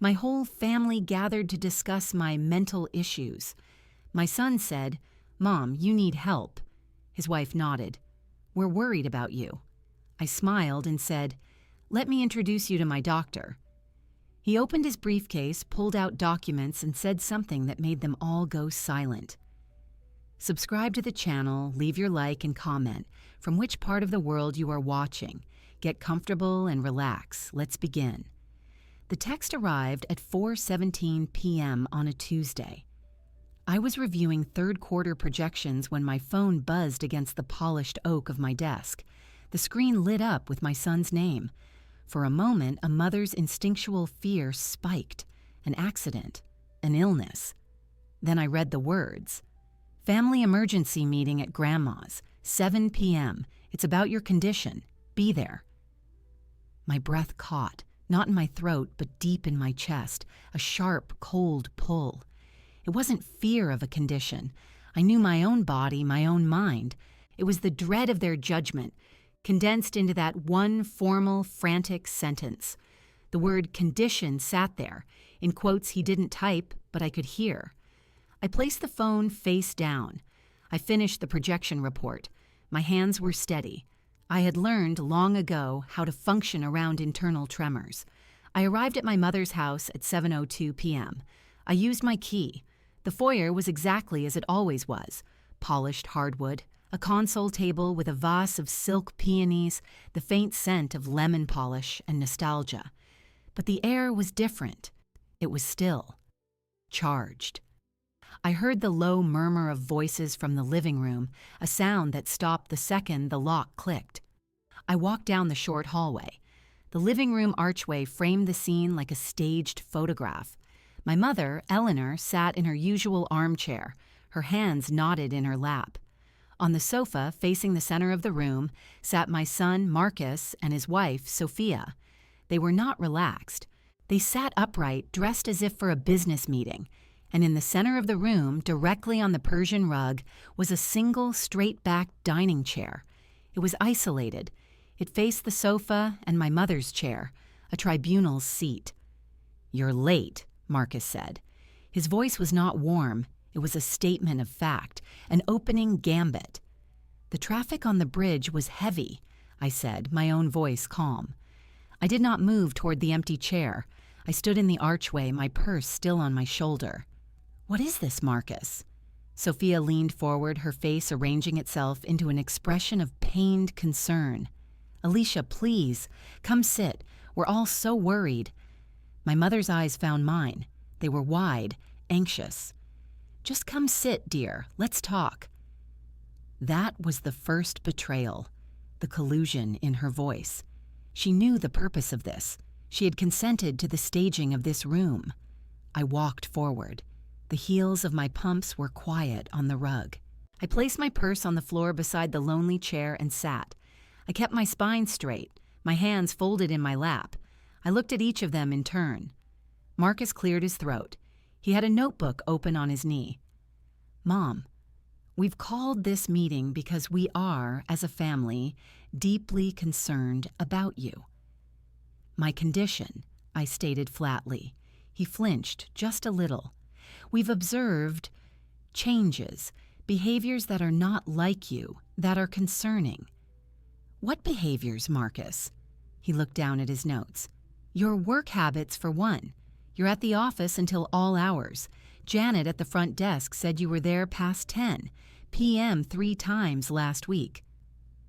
My whole family gathered to discuss my mental issues. My son said, "Mom, you need help." His wife nodded. "We're worried about you." I smiled and said, "Let me introduce you to my doctor." He opened his briefcase, pulled out documents, and said something that made them all go silent. Subscribe to the channel, leave your like and comment from which part of the world you are watching. Get comfortable and relax. Let's begin. The text arrived at 4:17 p.m. on a Tuesday. I was reviewing third-quarter projections when my phone buzzed against the polished oak of my desk. The screen lit up with my son's name. For a moment, a mother's instinctual fear spiked. An accident. An illness. Then I read the words. "Family emergency meeting at Grandma's, 7 p.m. It's about your condition. Be there." My breath caught, not in my throat, but deep in my chest, a sharp, cold pull. It wasn't fear of a condition. I knew my own body, my own mind. It was the dread of their judgment, condensed into that one formal, frantic sentence. The word condition sat there, in quotes he didn't type, but I could hear. I placed the phone face down. I finished the projection report. My hands were steady. I had learned long ago how to function around internal tremors. I arrived at my mother's house at 7:02 p.m. I used my key. The foyer was exactly as it always was. Polished hardwood, a console table with a vase of silk peonies, the faint scent of lemon polish and nostalgia. But the air was different. It was still. Charged. I heard the low murmur of voices from the living room, a sound that stopped the second the lock clicked. I walked down the short hallway. The living room archway framed the scene like a staged photograph. My mother, Eleanor, sat in her usual armchair, her hands knotted in her lap. On the sofa, facing the center of the room, sat my son, Marcus, and his wife, Sophia. They were not relaxed. They sat upright, dressed as if for a business meeting. And in the center of the room, directly on the Persian rug, was a single straight-backed dining chair. It was isolated. It faced the sofa and my mother's chair, a tribunal's seat. "You're late," Marcus said. His voice was not warm. It was a statement of fact, an opening gambit. "The traffic on the bridge was heavy," I said, my own voice calm. I did not move toward the empty chair. I stood in the archway, my purse still on my shoulder. "What is this, Marcus?" Sophia leaned forward, her face arranging itself into an expression of pained concern. "Alicia, please, come sit. We're all so worried." My mother's eyes found mine. They were wide, anxious. "Just come sit, dear. Let's talk." That was the first betrayal, the collusion in her voice. She knew the purpose of this. She had consented to the staging of this room. I walked forward. The heels of my pumps were quiet on the rug. I placed my purse on the floor beside the lonely chair and sat. I kept my spine straight, my hands folded in my lap. I looked at each of them in turn. Marcus cleared his throat. He had a notebook open on his knee. "Mom, we've called this meeting because we are, as a family, deeply concerned about you." "My condition," I stated flatly. He flinched just a little. "We've observed changes, behaviors that are not like you, that are concerning." "What behaviors, Marcus?" He looked down at his notes. "Your work habits, for one. You're at the office until all hours. Janet at the front desk said you were there past 10 p.m. 3 times last week.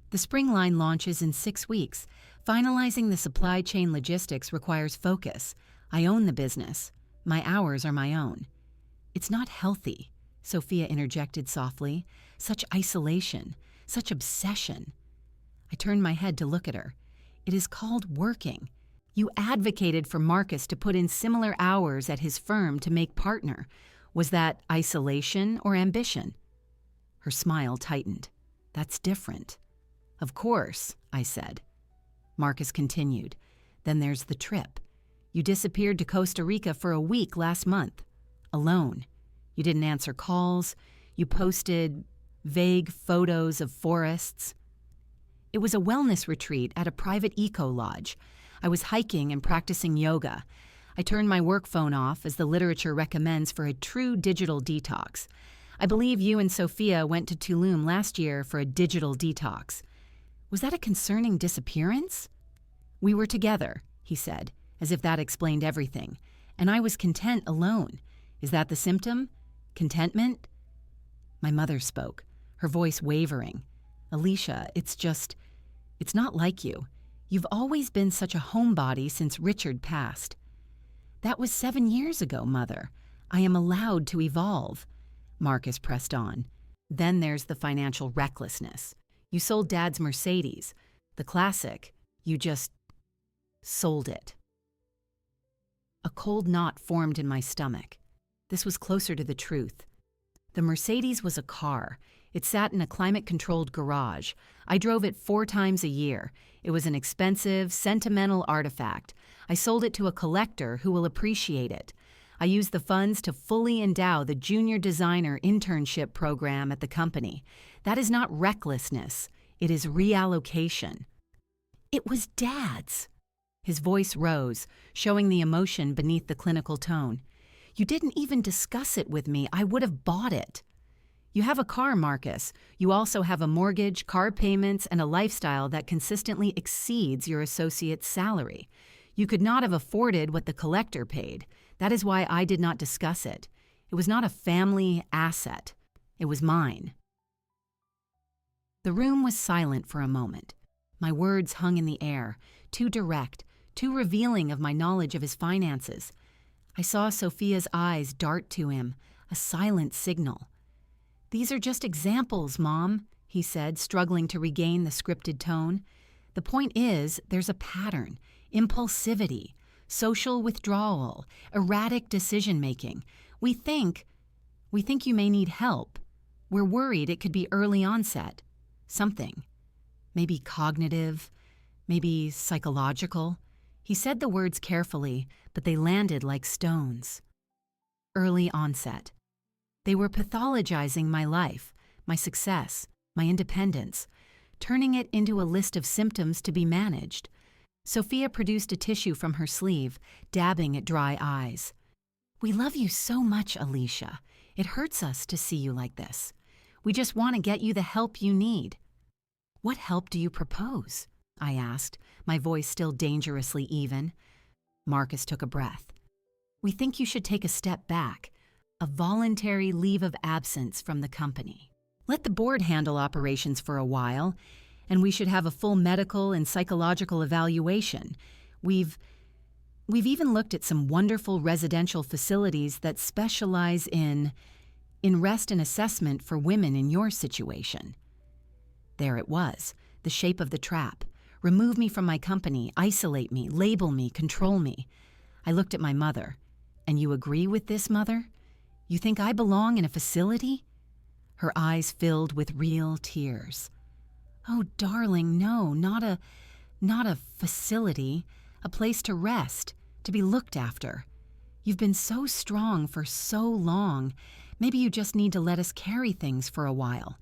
The spring line launches in 6 weeks. Finalizing the supply chain logistics requires focus. I own the business. My hours are my own." "It's not healthy," Sophia interjected softly. "Such isolation, such obsession." I turned my head to look at her. "It is called working. You advocated for Marcus to put in similar hours at his firm to make partner. Was that isolation or ambition?" Her smile tightened. "That's different." "Of course," I said. Marcus continued. "Then there's the trip. You disappeared to Costa Rica for a week last month. Alone. You didn't answer calls. You posted vague photos of forests. It was a wellness retreat at a private eco lodge. I was hiking and practicing yoga. I turned my work phone off, as the literature recommends for a true digital detox. I believe you and Sophia went to Tulum last year for a digital detox. Was that a concerning disappearance? We were together, he said, as if that explained everything, and I was content alone. Is that the symptom? Contentment? My mother spoke, her voice wavering. Alicia, it's not like you. You've always been such a homebody since Richard passed. That was 7 years ago, Mother. I am allowed to evolve. Marcus pressed on. Then there's the financial recklessness. You sold Dad's Mercedes, the classic. You just sold it. A cold knot formed in my stomach. This was closer to the truth. The Mercedes was a car. It sat in a climate-controlled garage. I drove it 4 times a year. It was an expensive, sentimental artifact. I sold it to a collector who will appreciate it. I used the funds to fully endow the junior designer internship program at the company. That is not recklessness. It is reallocation. It was Dad's. His voice rose, showing the emotion beneath the clinical tone. You didn't even discuss it with me. I would have bought it. You have a car, Marcus. You also have a mortgage, car payments, and a lifestyle that consistently exceeds your associate's salary. You could not have afforded what the collector paid. That is why I did not discuss it. It was not a family asset. It was mine. The room was silent for a moment. My words hung in the air, too direct, too revealing of my knowledge of his finances. I saw Sophia's eyes dart to him, a silent signal. These are just examples, Mom, he said, struggling to regain the scripted tone. The point is, there's a pattern, impulsivity, social withdrawal, erratic decision-making. We think you may need help. We're worried it could be early onset. Something. Maybe cognitive, maybe psychological. He said the words carefully, but they landed like stones. Early onset. They were pathologizing my life, my success, my independence, turning it into a list of symptoms to be managed. Sophia produced a tissue from her sleeve, dabbing at dry eyes. We love you so much, Alicia. It hurts us to see you like this. We just want to get you the help you need. What help do you propose? I asked, my voice still dangerously even. Marcus took a breath. We think you should take a step back, a voluntary leave of absence from the company. Let the board handle operations for a while, and we should have a full medical and psychological evaluation. We've even looked at some wonderful residential facilities that specialize in rest and assessment for women in your situation. There it was, the shape of the trap. Remove me from my company, isolate me, label me, control me. I looked at my mother. And you agree with this, Mother? You think I belong in a facility? Her eyes filled with real tears. Oh, darling, no, not a facility, a place to rest, to be looked after. You've been so strong for so long. Maybe you just need to let us carry things for a while.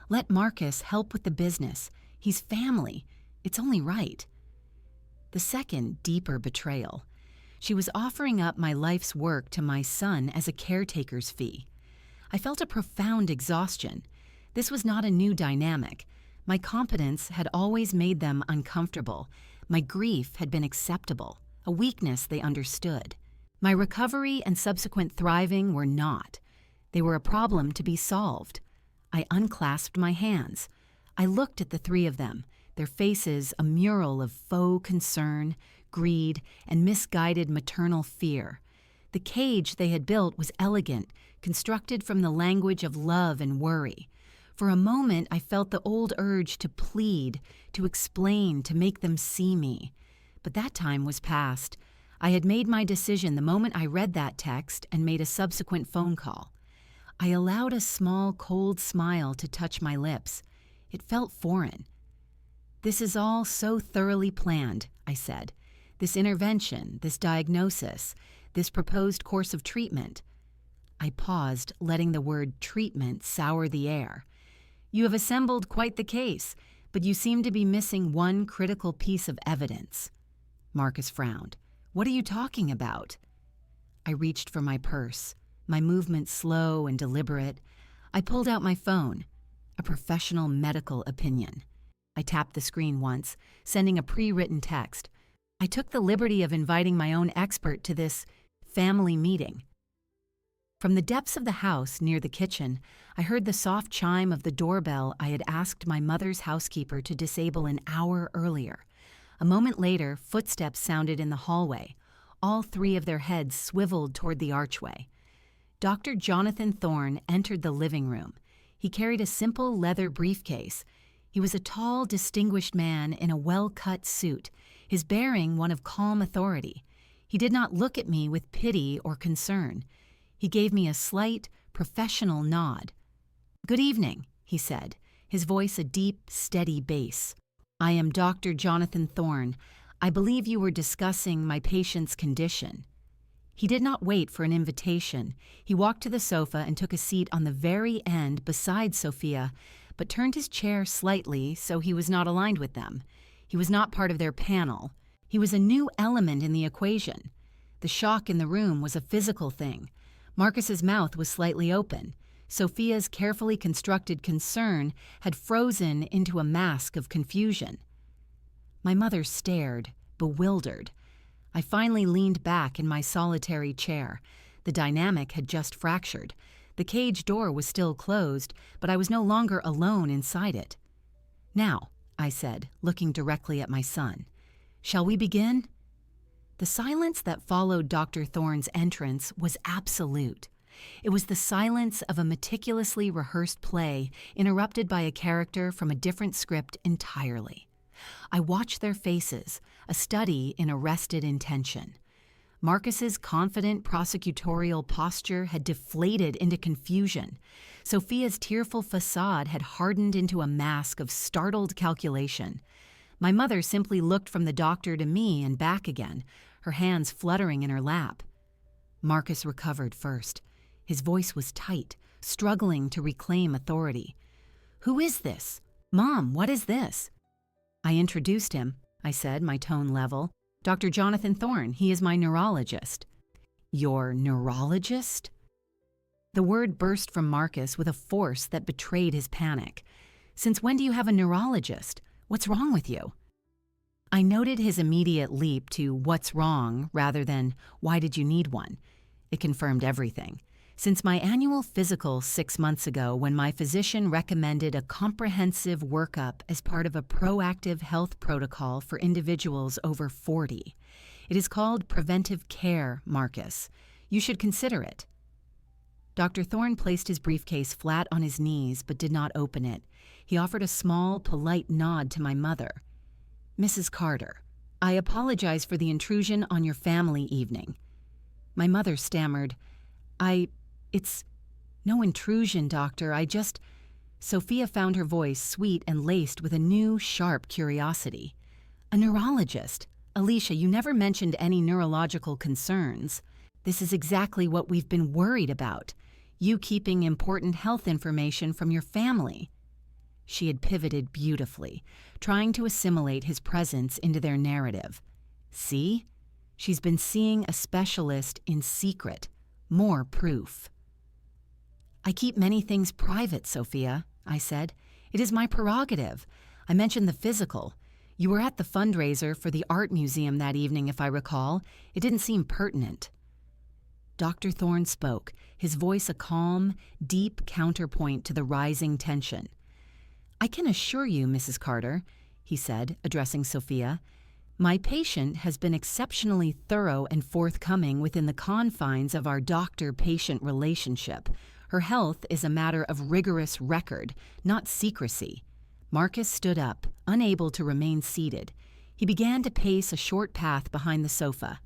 Let Marcus help with the business. He's family. It's only right. The second, deeper betrayal. She was offering up my life's work to my son as a caretaker's fee. I felt a profound exhaustion. This was not a new dynamic. My competence had always made them uncomfortable. My grief had been acceptable, a weakness they understood. My recovery and subsequent thriving were not. They were a problem to be solved. I unclasped my hands. I looked at the 3 of them, their faces a mural of faux concern, greed, and misguided maternal fear. The cage they had built was elegant, constructed from the language of love and worry. For a moment, I felt the old urge to plead, to explain, to make them see me. But that time was past. I had made my decision the moment I read that text and made a subsequent phone call. I allowed a small, cold smile to touch my lips. It felt foreign. This is all so thoroughly planned, I said. This intervention, this diagnosis, this proposed course of treatment. I paused, letting the word treatment sour the air. You have assembled quite the case, but you seem to be missing one critical piece of evidence. Marcus frowned. What are you talking about? I reached for my purse, my movement slow and deliberate. I pulled out my phone, a professional medical opinion. I tapped the screen once, sending a pre-written text. I took the liberty of inviting my own expert to this family meeting. From the depths of the house near the kitchen, I heard the soft chime of the doorbell I had asked my mother's housekeeper to disable an hour earlier. A moment later, footsteps sounded in the hallway. All three of their heads swiveled toward the archway. Dr. Jonathan Thorne entered the living room. He carried a simple leather briefcase. He was a tall, distinguished man in a well-cut suit, his bearing one of calm authority. He did not look at me with pity or concern. He gave me a slight, professional nod. "Good evening," he said, his voice a deep, steady bass. "I am Dr. Jonathan Thorne. I believe you were discussing my patient's condition." He did not wait for an invitation. He walked to the sofa and took a seat on the very end beside Sophia, but turned his chair slightly so he was not aligned with them. He was not part of their panel. He was a new element in the equation. The shock in the room was a physical thing. Marcus's mouth was slightly open. Sophia's carefully constructed concern had frozen into a mask of confusion. My mother stared, bewildered. I finally leaned back in my solitary chair. The dynamic had just fractured. The cage door was still closed, but I was no longer alone inside it. "Now," I said, looking directly at my son, "shall we begin?" The silence that followed Dr. Thorne's entrance was absolute. It was the silence of a meticulously rehearsed play interrupted by a character from a different script entirely. I watched their faces, a study in arrested intention. Marcus's confident prosecutorial posture had deflated into confusion. Sophia's tearful facade had hardened into a mask of startled calculation. My mother simply looked from the doctor to me and back again, her hands fluttering in her lap. Marcus recovered first. His voice was tight, struggling to reclaim authority. "Who is this? Mom, what is this?" I introduced him, I said, my tone level. "Dr. Jonathan Thorne, he is my neurologist." "Your neurologist?" The word burst from Marcus with a force that betrayed his panic. "Since when do you have a neurologist? What's wrong with you?" I noted his immediate leap to "what's wrong" rather than "why did you need one?" It confirmed everything. Since my annual physical 6 months ago, when my physician recommended a comprehensive workup as part of a proactive health protocol for individuals over 40. It is called preventive care, Marcus. You should consider it. Dr. Thorne placed his briefcase flat on his knees but did not open it. He offered a small, polite nod to my mother. "Mrs. Carter, I apologize for the intrusion on your family evening." My mother stammered, It's no intrusion, doctor, Sophia found her voice sweet and laced with a new, sharp curiosity. "A neurologist? Alicia, you never mentioned any neurological concerns. This is exactly what we've been worried about. You keeping important health information from your family." She had pivoted beautifully, trying to assimilate his presence into their narrative. "See? She's been seeing a specialist in secret. More proof." "I keep many things private, Sophia," I said. "It is my prerogative. I mentioned the physical. You were at the fundraiser for the art museum that evening, if I recall. It didn't seem pertinent." Dr. Thorne spoke, his voice a calm, deep counterpoint to the rising tension. "I can assure you, Mrs. Carter," he said, addressing Sophia, "my patient has been exceptionally thorough and forthcoming within the confines of our doctor-patient relationship. Her health is a matter of rigorous record, not secrecy." Marcus stood up, unable to remain seated. He began to pace a short path behind the sofa.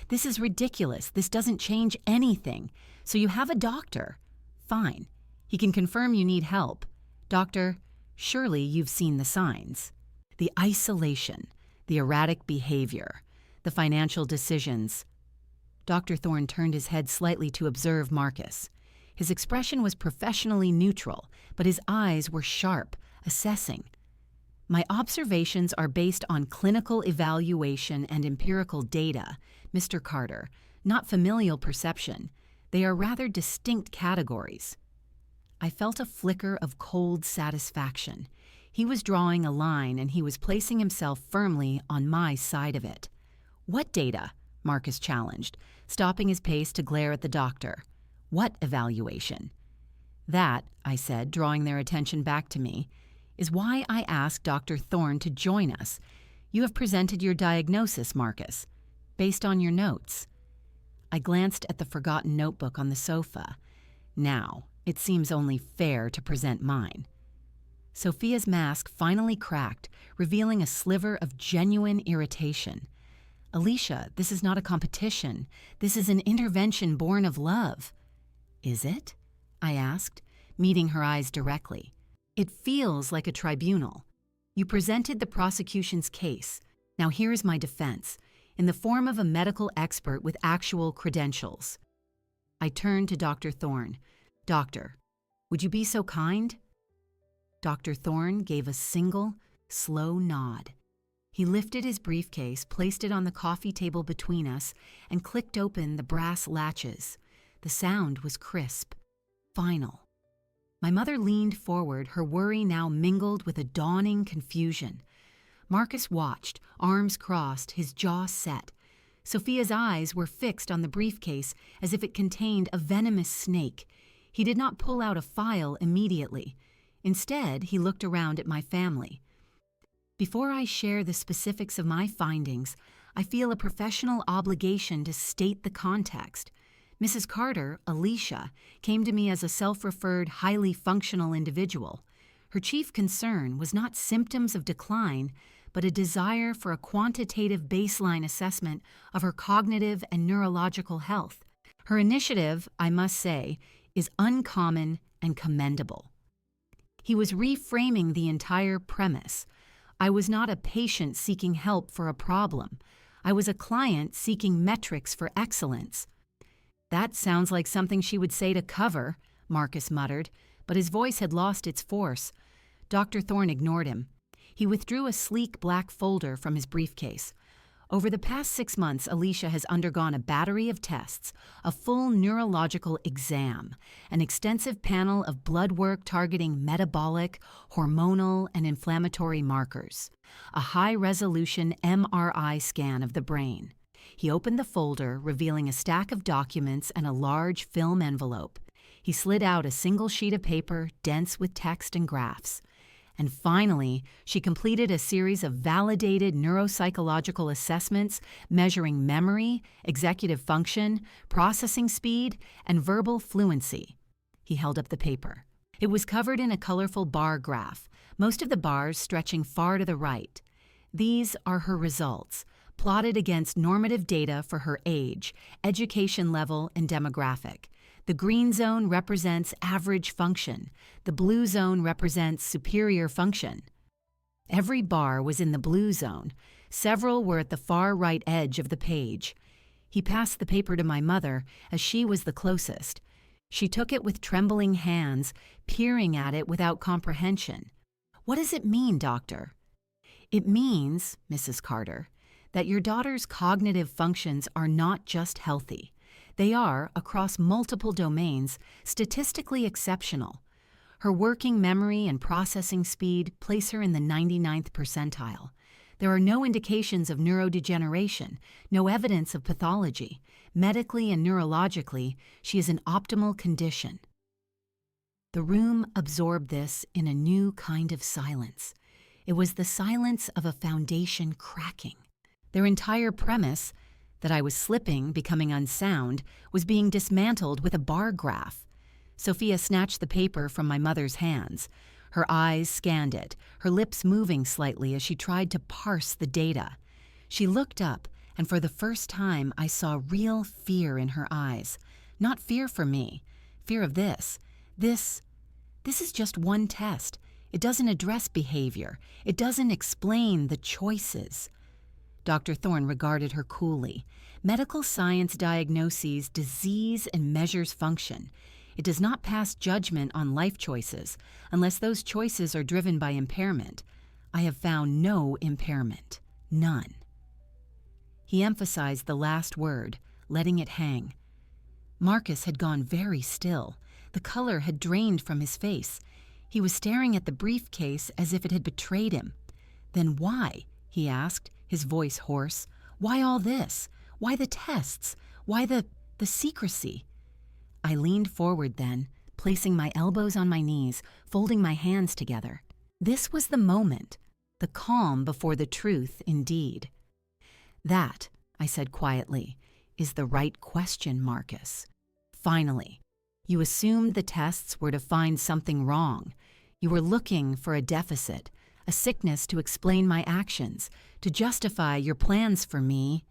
"This is ridiculous. This doesn't change anything. So you have a doctor. Fine. He can confirm you need help. Doctor, surely you've seen the signs. The isolation, the erratic behavior, the financial decisions." Dr. Thorne turned his head slightly to observe Marcus. His expression was professionally neutral, but his eyes were sharp, assessing. "My observations are based on clinical evaluation and empirical data, Mr. Carter," not familial perception. They are rather distinct categories. I felt a flicker of cold satisfaction. He was drawing a line and he was placing himself firmly on my side of it. "What data?" Marcus challenged, stopping his pace to glare at the doctor. "What evaluation?" "That," I said, drawing their attention back to me, "is why I asked Dr. Thorne to join us. You have presented your diagnosis, Marcus, based on your notes." I glanced at the forgotten notebook on the sofa. Now, it seems only fair to present mine. Sophia's mask finally cracked, revealing a sliver of genuine irritation. "Alicia, this is not a competition. This is an intervention born of love." "Is it?" I asked, meeting her eyes directly. "It feels like a tribunal. You presented the prosecution's case. Now here is my defense, in the form of a medical expert with actual credentials." I turned to Dr. Thorne. "Doctor, would you be so kind?" Dr. Thorne gave a single, slow nod. He lifted his briefcase, placed it on the coffee table between us, and clicked open the brass latches. The sound was crisp, final. My mother leaned forward, her worry now mingled with a dawning confusion. Marcus watched, arms crossed, his jaw set. Sophia's eyes were fixed on the briefcase as if it contained a venomous snake. He did not pull out a file immediately. Instead, he looked around at my family. Before I share the specifics of my findings, I feel a professional obligation to state the context. Mrs. Carter, Alicia, came to me as a self-referred, highly functional individual. Her chief concern was not symptoms of decline, but a desire for a quantitative baseline assessment of her cognitive and neurological health. Her initiative, I must say, is uncommon and commendable. He was reframing the entire premise. I was not a patient seeking help for a problem. I was a client seeking metrics for excellence. "That sounds like something she would say to Cover," Marcus muttered, but his voice had lost its force. Dr. Thorne ignored him. He withdrew a sleek black folder from his briefcase. "Over the past 6 months, Alicia has undergone a battery of tests, a full neurological exam, an extensive panel of blood work targeting metabolic, hormonal, and inflammatory markers, a high-resolution MRI scan of the brain." He opened the folder, revealing a stack of documents and a large film envelope. He slid out a single sheet of paper, dense with text and graphs. And finally, she completed a series of validated neuropsychological assessments measuring memory, executive function, processing speed, and verbal fluency. He held up the paper. It was covered in a colorful bar graph, most of the bars stretching far to the right. These are her results, plotted against normative data for her age, education level, and demographic. The green zone represents average function. The blue zone represents superior function. Every bar was in the blue zone. Several were at the far right edge of the page. He passed the paper to my mother, as she was the closest. She took it with trembling hands, peering at it without comprehension. "What does it mean, doctor?" "It means, Mrs. Carter, that your daughter's cognitive functions are not just healthy. They are, across multiple domains, statistically exceptional. Her working memory and processing speed place her in the 99th percentile. There are no indications of neurodegeneration, no evidence of pathology. Medically and neurologically, she is in optimal condition." The room absorbed this in a new kind of silence. It was the silence of a foundation cracking. Their entire premise, that I was slipping, becoming unsound, was being dismantled with a bar graph. Sophia snatched the paper from my mother's hands. Her eyes scanned it, her lips moving slightly as she tried to parse the data. She looked up, and for the first time I saw real fear in her eyes. Not fear for me, fear of this. This is just one test. It doesn't address behavior. It doesn't explain the choices. Dr. Thorne regarded her coolly. Medical science diagnoses disease and measures function. It does not pass judgment on life choices unless those choices are driven by impairment. I have found no impairment. None. He emphasized the last word, letting it hang. Marcus had gone very still. The color had drained from his face. He was staring at the briefcase as if it had betrayed him. "Then why?" he asked, his voice hoarse. "Why all this? Why the tests? Why the secrecy?" I leaned forward then, placing my elbows on my knees, folding my hands together. This was the moment, the calm before the truth indeed. "That," I said quietly, "is the right question, Marcus. Finally, you assumed the tests were to find something wrong. You were looking for a deficit, a sickness to explain my actions, to justify your plans for me."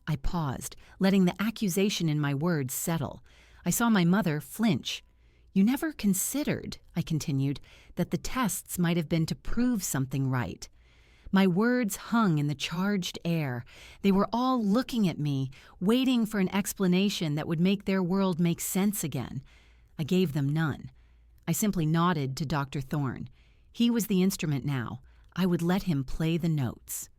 I paused, letting the accusation in my words settle. I saw my mother flinch. "You never considered," I continued, "that the tests might have been to prove something right." My words hung in the charged air. They were all looking at me, waiting for an explanation that would make their world make sense again. I gave them none. I simply nodded to Dr. Thorne. He was the instrument now. I would let him play the notes.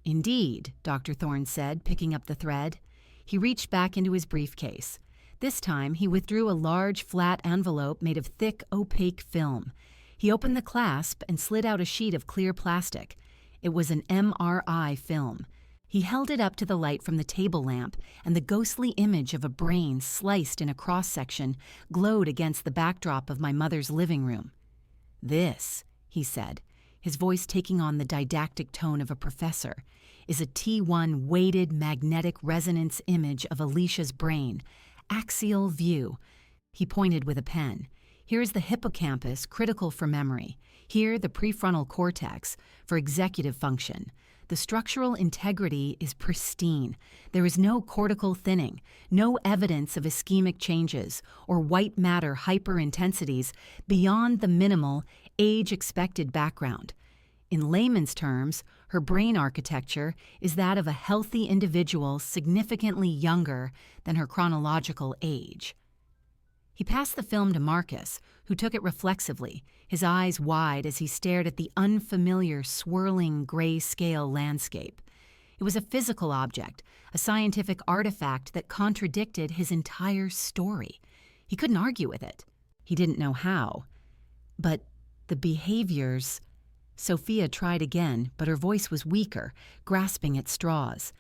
"Indeed," Dr. Thorne said, picking up the thread. He reached back into his briefcase. This time, he withdrew a large, flat envelope made of thick, opaque film. He opened the clasp and slid out a sheet of clear plastic. It was an MRI film. He held it up to the light from the table lamp, and the ghostly image of a brain sliced in a cross-section glowed against the backdrop of my mother's living room. "This," he said, his voice taking on the didactic tone of a professor, "is a T1 weighted magnetic resonance image of Alicia's brain. Axial view." He pointed with a pen. "Here's the hippocampus, critical for memory. Here, the prefrontal cortex, for executive function. The structural integrity is pristine. There is no cortical thinning, no evidence of ischemic changes or white matter hyperintensities beyond the minimal, age-expected background. In layman's terms, her brain architecture is that of a healthy individual significantly younger than her chronological age." He passed the film to Marcus, who took it reflexively, his eyes wide as he stared at the unfamiliar, swirling gray-scale landscape. It was a physical object, a scientific artifact that contradicted his entire story. He couldn't argue with it. He didn't know how. But the behaviors... Sophia tried again, but her voice was weaker, grasping at straws.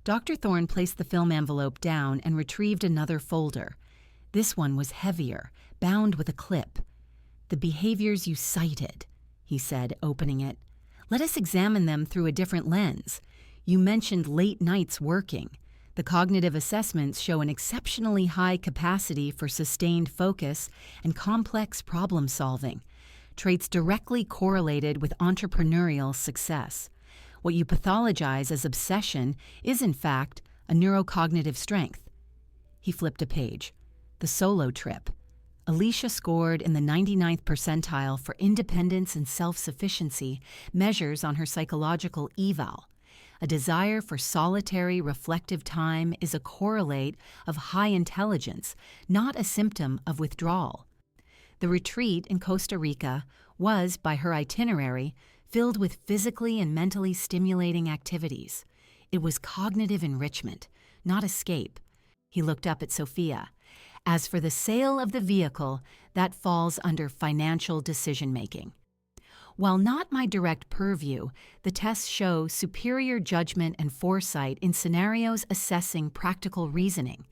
Dr. Thorne placed the film envelope down and retrieved another folder. This one was heavier, bound with a clip. "The behaviors you cited," he said, opening it. "Let us examine them through a different lens. You mentioned late nights working. The cognitive assessments show an exceptionally high capacity for sustained focus and complex problem solving, traits directly correlated with entrepreneurial success. What you pathologize as obsession is, in fact, a neurocognitive strength." He flipped a page. "The solo trip. Alicia scored in the 99th percentile for independence and self-sufficiency measures on her psychological eval. A desire for solitary, reflective time is a correlate of high intelligence, not a symptom of withdrawal. The retreat in Costa Rica was, by her itinerary, filled with physically and mentally stimulating activities. It was cognitive enrichment, not escape." He looked up at Sophia. "As for the sale of the vehicle, that falls under financial decision-making. While not my direct purview, the tests show superior judgment and foresight in scenarios assessing practical reasoning.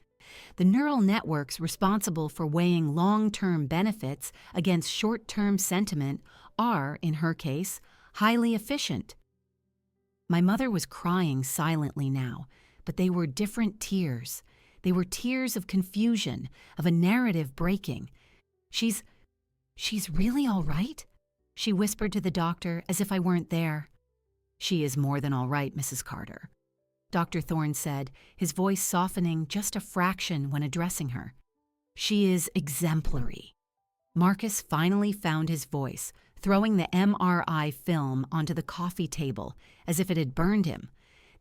The neural networks responsible for weighing long-term benefits against short-term sentiment are, in her case, highly efficient." My mother was crying silently now, but they were different tears. They were tears of confusion, of a narrative breaking. She's really all right?" she whispered to the doctor as if I weren't there. "She is more than all right, Mrs. Carter," Dr. Thorne said, his voice softening just a fraction when addressing her. "She is exemplary." Marcus finally found his voice, throwing the MRI film onto the coffee table as if it had burned him.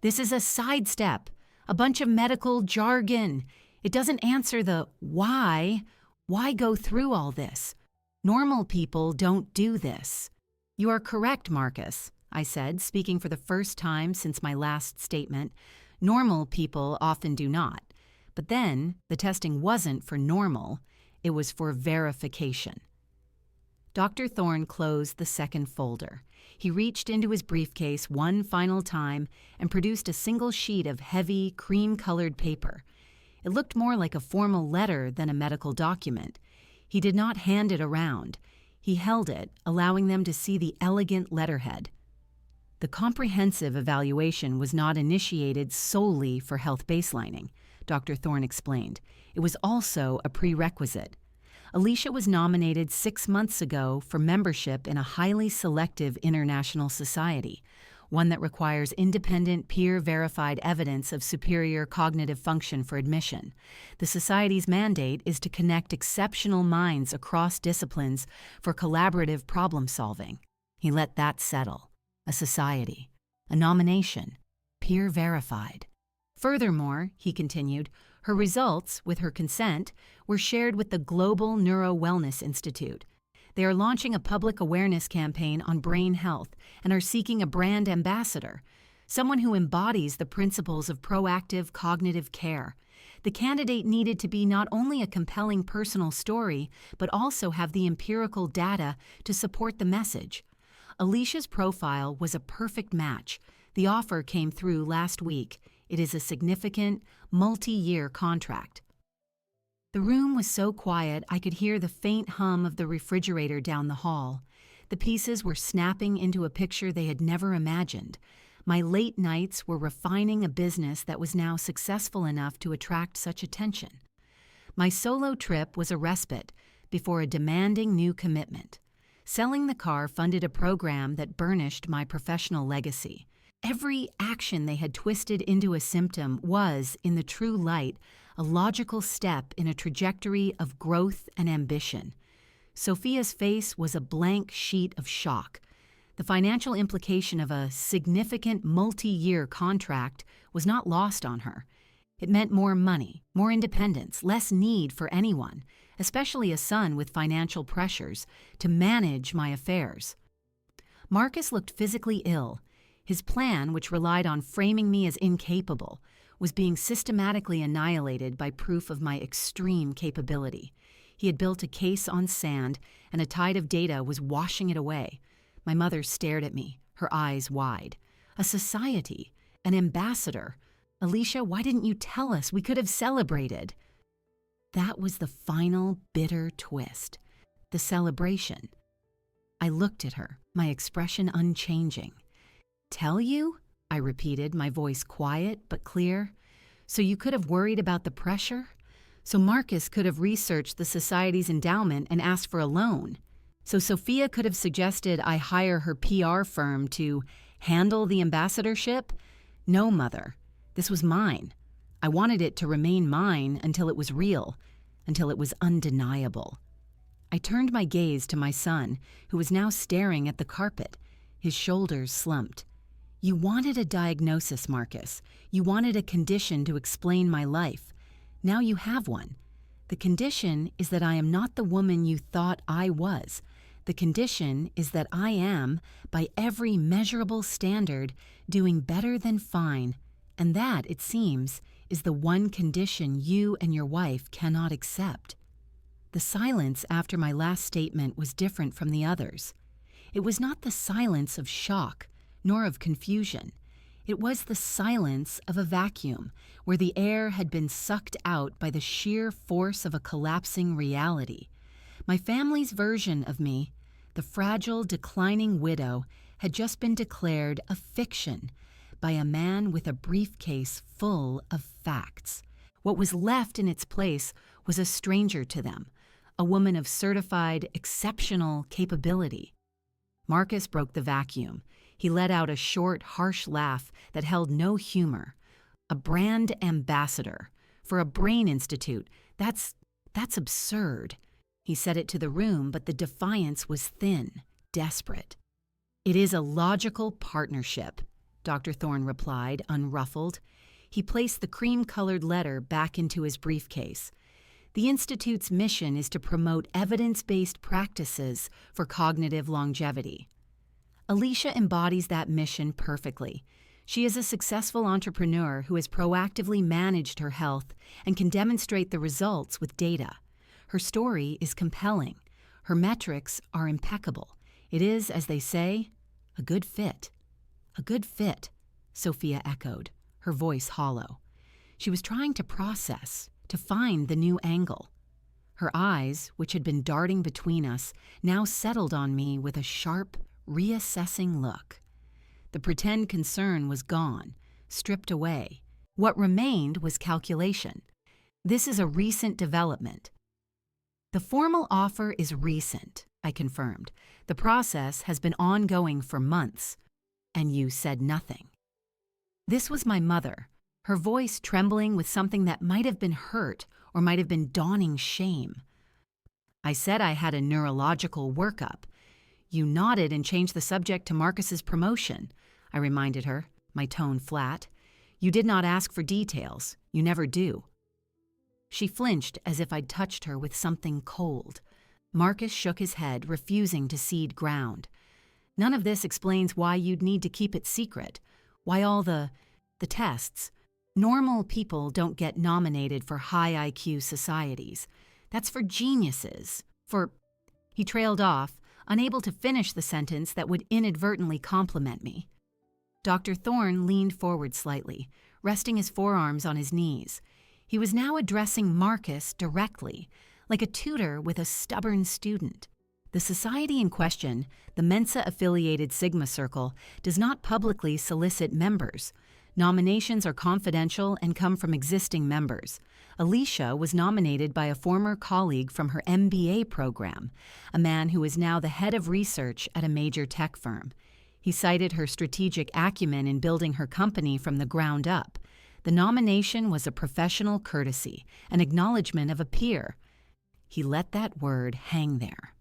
"This is a sidestep, a bunch of medical jargon. It doesn't answer the why. Why go through all this? Normal people don't do this." "You are correct, Marcus," I said, speaking for the first time since my last statement. "Normal people often do not. But then, the testing wasn't for normal, it was for verification. Dr. Thorne closed the second folder. He reached into his briefcase one final time and produced a single sheet of heavy, cream-colored paper. It looked more like a formal letter than a medical document. He did not hand it around. He held it, allowing them to see the elegant letterhead. The comprehensive evaluation was not initiated solely for health baselining, Dr. Thorne explained. It was also a prerequisite. Alicia was nominated 6 months ago for membership in a highly selective international society, one that requires independent, peer-verified evidence of superior cognitive function for admission. The society's mandate is to connect exceptional minds across disciplines for collaborative problem-solving. He let that settle. A society. A nomination. Peer-verified. Furthermore, he continued, her results, with her consent, were shared with the Global Neuro Wellness Institute. They are launching a public awareness campaign on brain health and are seeking a brand ambassador, someone who embodies the principles of proactive cognitive care. The candidate needed to be not only a compelling personal story, but also have the empirical data to support the message. Alicia's profile was a perfect match. The offer came through last week. It is a significant, multi-year contract. The room was so quiet I could hear the faint hum of the refrigerator down the hall. The pieces were snapping into a picture they had never imagined. My late nights were refining a business that was now successful enough to attract such attention. My solo trip was a respite before a demanding new commitment. Selling the car funded a program that burnished my professional legacy. Every action they had twisted into a symptom was, in the true light, a logical step in a trajectory of growth and ambition. Sophia's face was a blank sheet of shock. The financial implication of a significant multi-year contract was not lost on her. It meant more money, more independence, less need for anyone, especially a son with financial pressures, to manage my affairs. Marcus looked physically ill. His plan, which relied on framing me as incapable, was being systematically annihilated by proof of my extreme capability. He had built a case on sand, and a tide of data was washing it away. My mother stared at me, her eyes wide. A society, an ambassador. Alicia, why didn't you tell us? We could have celebrated. That was the final bitter twist. The celebration. I looked at her, my expression unchanging. Tell you? I repeated, my voice quiet but clear. So you could have worried about the pressure? So Marcus could have researched the society's endowment and asked for a loan? So Sophia could have suggested I hire her PR firm to handle the ambassadorship? No, Mother. This was mine. I wanted it to remain mine until it was real, until it was undeniable. I turned my gaze to my son, who was now staring at the carpet. His shoulders slumped. You wanted a diagnosis, Marcus. You wanted a condition to explain my life. Now you have one. The condition is that I am not the woman you thought I was. The condition is that I am, by every measurable standard, doing better than fine. And that, it seems, is the one condition you and your wife cannot accept. The silence after my last statement was different from the others. It was not the silence of shock, nor of confusion. It was the silence of a vacuum, where the air had been sucked out by the sheer force of a collapsing reality. My family's version of me, the fragile, declining widow, had just been declared a fiction by a man with a briefcase full of facts. What was left in its place was a stranger to them, a woman of certified, exceptional capability. Marcus broke the vacuum. He let out a short, harsh laugh that held no humor. A brand ambassador for a brain institute, that's absurd. He said it to the room, but the defiance was thin, desperate. It is a logical partnership, Dr. Thorne replied, unruffled. He placed the cream-colored letter back into his briefcase. The Institute's mission is to promote evidence-based practices for cognitive longevity. Alicia embodies that mission perfectly. She is a successful entrepreneur who has proactively managed her health and can demonstrate the results with data. Her story is compelling. Her metrics are impeccable. It is, as they say, a good fit. A good fit, Sophia echoed, her voice hollow. She was trying to process, to find the new angle. Her eyes, which had been darting between us, now settled on me with a sharp, reassessing look. The pretend concern was gone, stripped away. What remained was calculation. This is a recent development. The formal offer is recent, I confirmed. The process has been ongoing for months. And you said nothing. This was my mother, her voice trembling with something that might have been hurt or might have been dawning shame. I said I had a neurological workup. You nodded and changed the subject to Marcus's promotion, I reminded her, my tone flat. You did not ask for details. You never do. She flinched as if I'd touched her with something cold. Marcus shook his head, refusing to cede ground. None of this explains why you'd need to keep it secret, why all the tests. Normal people don't get nominated for high IQ societies. That's for geniuses, for... He trailed off, unable to finish the sentence that would inadvertently compliment me. Dr. Thorne leaned forward slightly, resting his forearms on his knees. He was now addressing Marcus directly, like a tutor with a stubborn student. The society in question, the Mensa-affiliated Sigma Circle, does not publicly solicit members. Nominations are confidential and come from existing members. Alicia was nominated by a former colleague from her MBA program, a man who is now the head of research at a major tech firm. He cited her strategic acumen in building her company from the ground up. The nomination was a professional courtesy, an acknowledgement of a peer. He let that word hang there.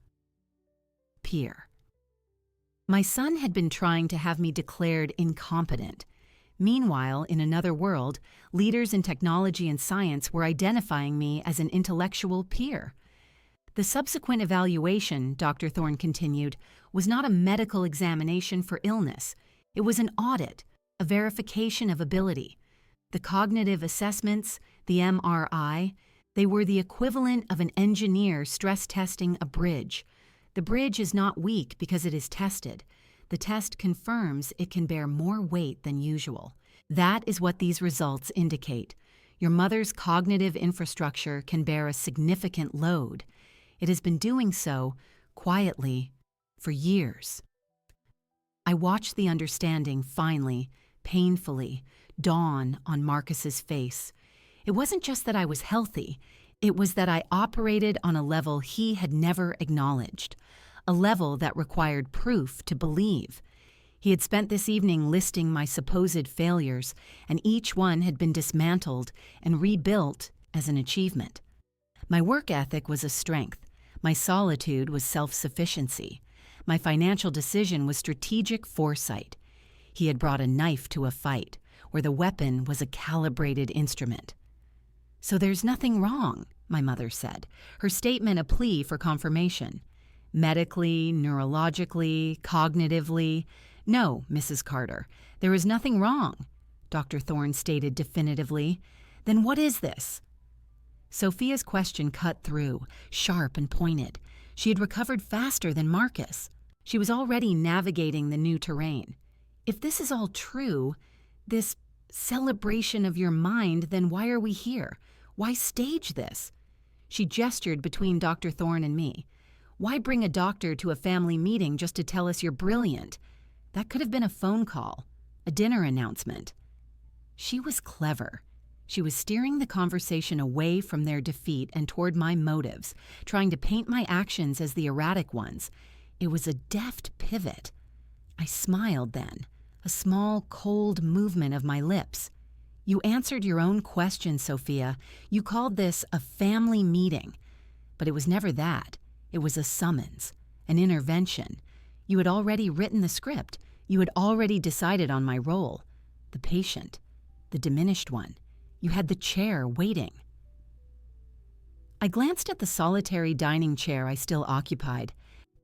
Peer. My son had been trying to have me declared incompetent. Meanwhile, in another world, leaders in technology and science were identifying me as an intellectual peer. The subsequent evaluation, Dr. Thorne continued, was not a medical examination for illness. It was an audit, a verification of ability. The cognitive assessments, the MRI, they were the equivalent of an engineer stress testing a bridge. The bridge is not weak because it is tested. The test confirms it can bear more weight than usual. That is what these results indicate. Your mother's cognitive infrastructure can bear a significant load. It has been doing so, quietly, for years. I watched the understanding finally, painfully, dawn on Marcus's face. It wasn't just that I was healthy. It was that I operated on a level he had never acknowledged, a level that required proof to believe. He had spent this evening listing my supposed failures, and each one had been dismantled and rebuilt as an achievement. My work ethic was a strength. My solitude was self-sufficiency. My financial decision was strategic foresight. He had brought a knife to a fight, where the weapon was a calibrated instrument. So there's nothing wrong, my mother said, her statement a plea for confirmation. Medically, neurologically, cognitively. No, Mrs. Carter, there is nothing wrong, Dr. Thorne stated definitively. Then what is this? Sophia's question cut through, sharp and pointed. She had recovered faster than Marcus. She was already navigating the new terrain. If this is all true, this celebration of your mind, then why are we here? Why stage this? She gestured between Dr. Thorne and me. Why bring a doctor to a family meeting just to tell us you're brilliant? That could have been a phone call, a dinner announcement. She was clever. She was steering the conversation away from their defeat and toward my motives, trying to paint my actions as the erratic ones. It was a deft pivot. I smiled then, a small, cold movement of my lips. You answered your own question, Sophia. You called this a family meeting. But it was never that. It was a summons, an intervention. You had already written the script. You had already decided on my role. The patient, the diminished one. You had the chair waiting. I glanced at the solitary dining chair I still occupied.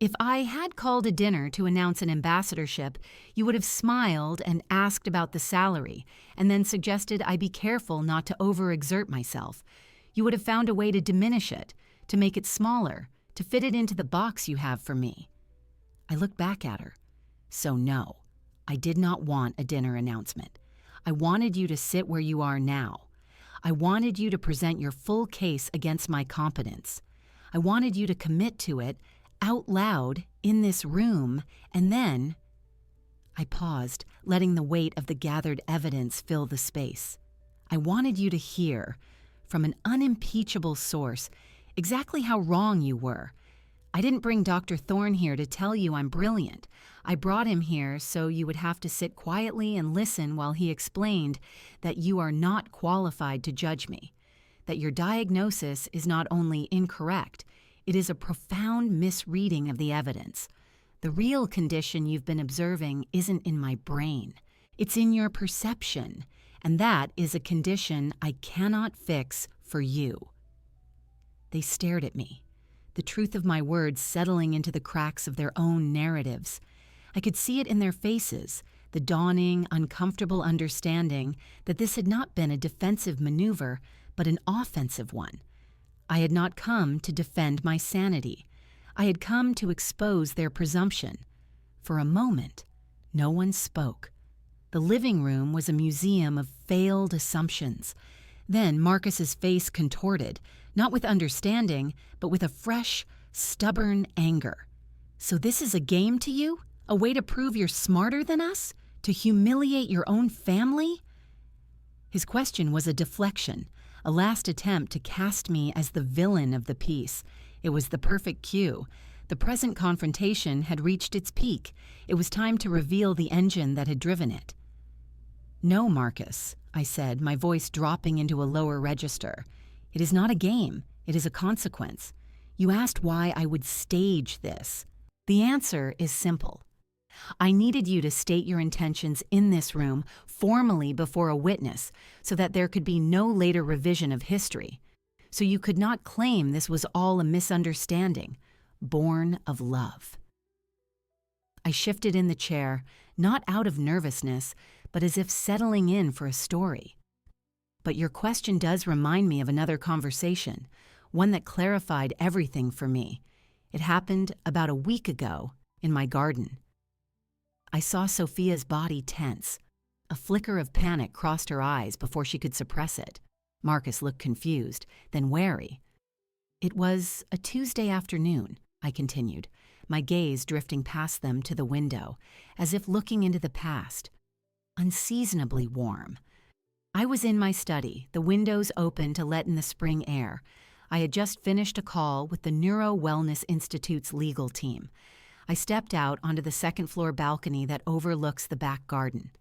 If I had called a dinner to announce an ambassadorship, you would have smiled and asked about the salary, and then suggested I be careful not to overexert myself. You would have found a way to diminish it, to make it smaller, to fit it into the box you have for me. I looked back at her. So no, I did not want a dinner announcement. I wanted you to sit where you are now. I wanted you to present your full case against my competence. I wanted you to commit to it out loud in this room, and then I paused, letting the weight of the gathered evidence fill the space. I wanted you to hear, from an unimpeachable source, exactly how wrong you were. I didn't bring Dr. Thorne here to tell you I'm brilliant. I brought him here so you would have to sit quietly and listen while he explained that you are not qualified to judge me, that your diagnosis is not only incorrect, it is a profound misreading of the evidence. The real condition you've been observing isn't in my brain. It's in your perception, and that is a condition I cannot fix for you. They stared at me, the truth of my words settling into the cracks of their own narratives. I could see it in their faces, the dawning, uncomfortable understanding that this had not been a defensive maneuver, but an offensive one. I had not come to defend my sanity. I had come to expose their presumption. For a moment, no one spoke. The living room was a museum of failed assumptions. Then Marcus's face contorted, not with understanding, but with a fresh, stubborn anger. So this is a game to you? A way to prove you're smarter than us? To humiliate your own family? His question was a deflection, a last attempt to cast me as the villain of the piece. It was the perfect cue. The present confrontation had reached its peak. It was time to reveal the engine that had driven it. No, Marcus, I said, my voice dropping into a lower register. It is not a game. It is a consequence. You asked why I would stage this. The answer is simple. I needed you to state your intentions in this room formally before a witness so that there could be no later revision of history. So you could not claim this was all a misunderstanding, born of love. I shifted in the chair, not out of nervousness, but as if settling in for a story. But your question does remind me of another conversation, one that clarified everything for me. It happened about a week ago in my garden. I saw Sophia's body tense. A flicker of panic crossed her eyes before she could suppress it. Marcus looked confused, then wary. It was a Tuesday afternoon, I continued, my gaze drifting past them to the window, as if looking into the past. Unseasonably warm. I was in my study, the windows open to let in the spring air. I had just finished a call with the Neuro Wellness Institute's legal team. I stepped out onto the second-floor balcony that overlooks the back garden.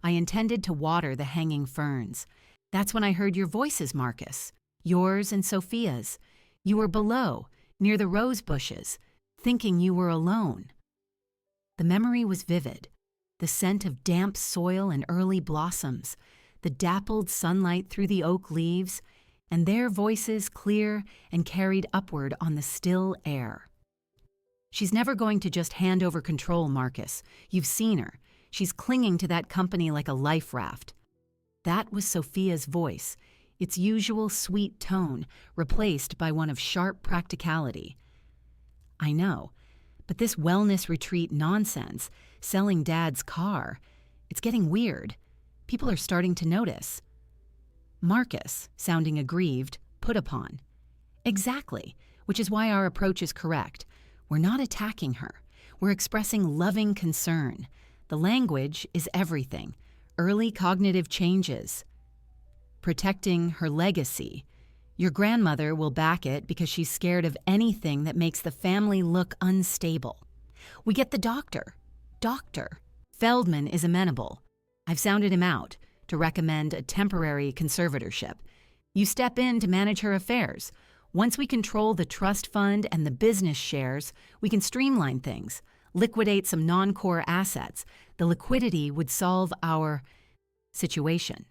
I intended to water the hanging ferns. That's when I heard your voices, Marcus. Yours and Sophia's. You were below, near the rose bushes, thinking you were alone. The memory was vivid. The scent of damp soil and early blossoms, the dappled sunlight through the oak leaves, and their voices clear and carried upward on the still air. She's never going to just hand over control, Marcus. You've seen her. She's clinging to that company like a life raft. That was Sophia's voice, its usual sweet tone replaced by one of sharp practicality. I know, but this wellness retreat nonsense, selling Dad's car, it's getting weird. People are starting to notice. Marcus, sounding aggrieved, put upon. Exactly, which is why our approach is correct. We're not attacking her. We're expressing loving concern. The language is everything. Early cognitive changes. Protecting her legacy. Your grandmother will back it because she's scared of anything that makes the family look unstable. We get the doctor. Doctor. Feldman is amenable. I've sounded him out to recommend a temporary conservatorship. You step in to manage her affairs. Once we control the trust fund and the business shares, we can streamline things, liquidate some non-core assets. The liquidity would solve our situation.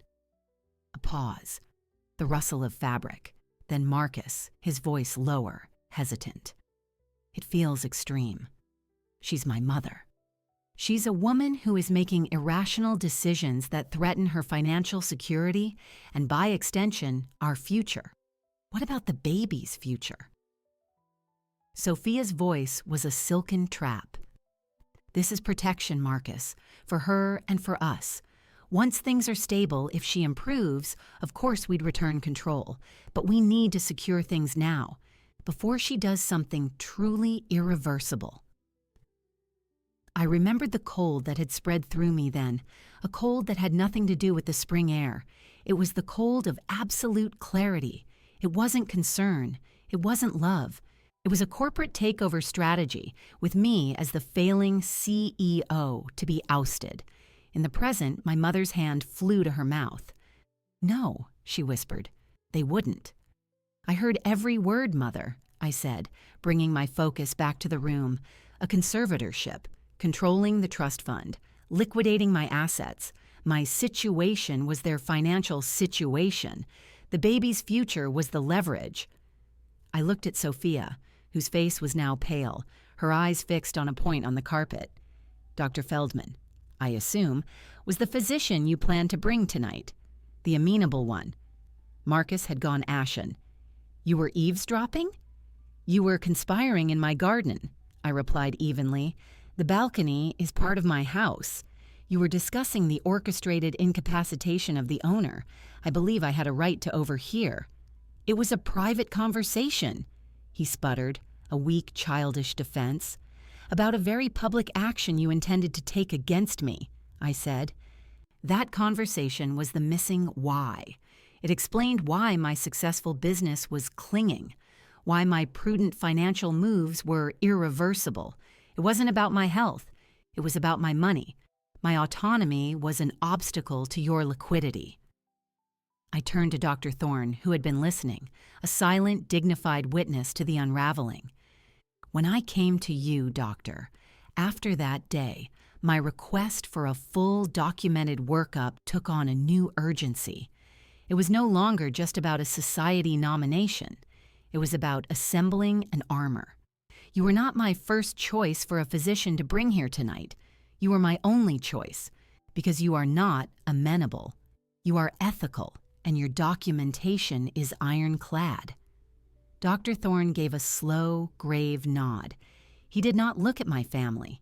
A pause, the rustle of fabric, then Marcus, his voice lower, hesitant. It feels extreme. She's my mother. She's a woman who is making irrational decisions that threaten her financial security and, by extension, our future. What about the baby's future? Sophia's voice was a silken trap. This is protection, Marcus, for her and for us. Once things are stable, if she improves, of course we'd return control. But we need to secure things now, before she does something truly irreversible. I remembered the cold that had spread through me then, a cold that had nothing to do with the spring air. It was the cold of absolute clarity. It wasn't concern. It wasn't love. It was a corporate takeover strategy, with me as the failing CEO to be ousted. In the present, my mother's hand flew to her mouth. "No," she whispered. "They wouldn't." "I heard every word, Mother," I said, bringing my focus back to the room. A conservatorship, controlling the trust fund, liquidating my assets. My situation was their financial situation. The baby's future was the leverage. I looked at Sophia, whose face was now pale, her eyes fixed on a point on the carpet. "Dr. Feldman, I assume, was the physician you planned to bring tonight. The amenable one." Marcus had gone ashen. "You were eavesdropping?" "You were conspiring in my garden," I replied evenly. "The balcony is part of my house. You were discussing the orchestrated incapacitation of the owner. I believe I had a right to overhear." "It was a private conversation," he sputtered, a weak, childish defense. "About a very public action you intended to take against me," I said. That conversation was the missing why. It explained why my successful business was clinging, why my prudent financial moves were irreversible. It wasn't about my health. It was about my money. My autonomy was an obstacle to your liquidity. I turned to Dr. Thorne, who had been listening, a silent, dignified witness to the unraveling. "When I came to you, Doctor, after that day, my request for a full documented workup took on a new urgency. It was no longer just about a society nomination. It was about assembling an armor. You were not my first choice for a physician to bring here tonight. You were my only choice, because you are not amenable. You are ethical, and your documentation is ironclad." Dr. Thorne gave a slow, grave nod. He did not look at my family.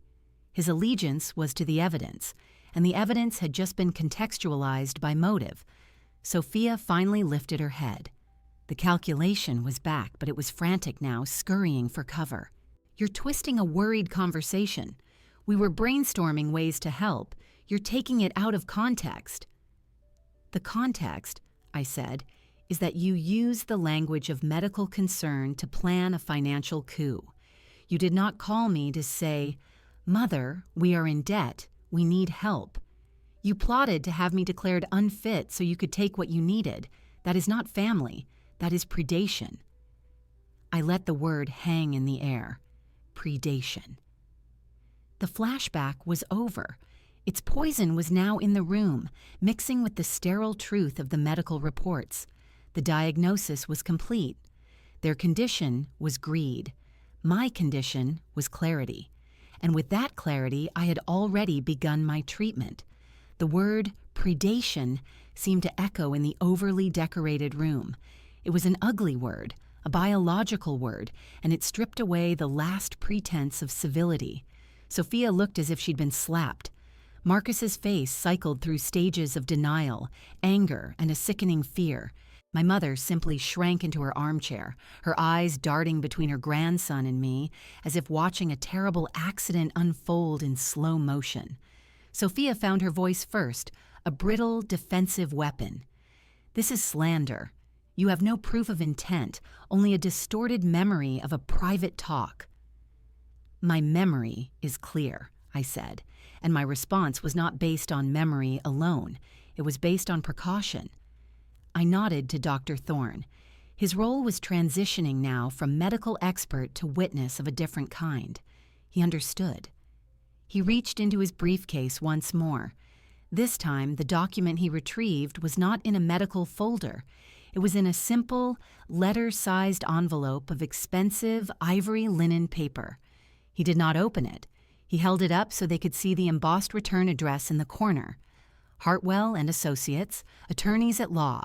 His allegiance was to the evidence, and the evidence had just been contextualized by motive. Sophia finally lifted her head. The calculation was back, but it was frantic now, scurrying for cover. "You're twisting a worried conversation. We were brainstorming ways to help. You're taking it out of context." "The context," I said, "is that you use the language of medical concern to plan a financial coup. You did not call me to say, 'Mother, we are in debt. We need help.' You plotted to have me declared unfit so you could take what you needed. That is not family. That is predation." I let the word hang in the air. Predation. The flashback was over. Its poison was now in the room, mixing with the sterile truth of the medical reports. The diagnosis was complete. Their condition was greed. My condition was clarity. And with that clarity, I had already begun my treatment. The word predation seemed to echo in the overly decorated room. It was an ugly word, a biological word, and it stripped away the last pretense of civility. Sophia looked as if she'd been slapped. Marcus's face cycled through stages of denial, anger, and a sickening fear. My mother simply shrank into her armchair, her eyes darting between her grandson and me, as if watching a terrible accident unfold in slow motion. Sophia found her voice first, a brittle, defensive weapon. "This is slander. You have no proof of intent, only a distorted memory of a private talk." "My memory is clear," I said, and my response was not based on memory alone. It was based on precaution. I nodded to Dr. Thorne. His role was transitioning now from medical expert to witness of a different kind. He understood. He reached into his briefcase once more. This time, the document he retrieved was not in a medical folder. It was in a simple, letter-sized envelope of expensive ivory linen paper. He did not open it. He held it up so they could see the embossed return address in the corner. Hartwell and Associates, attorneys at law.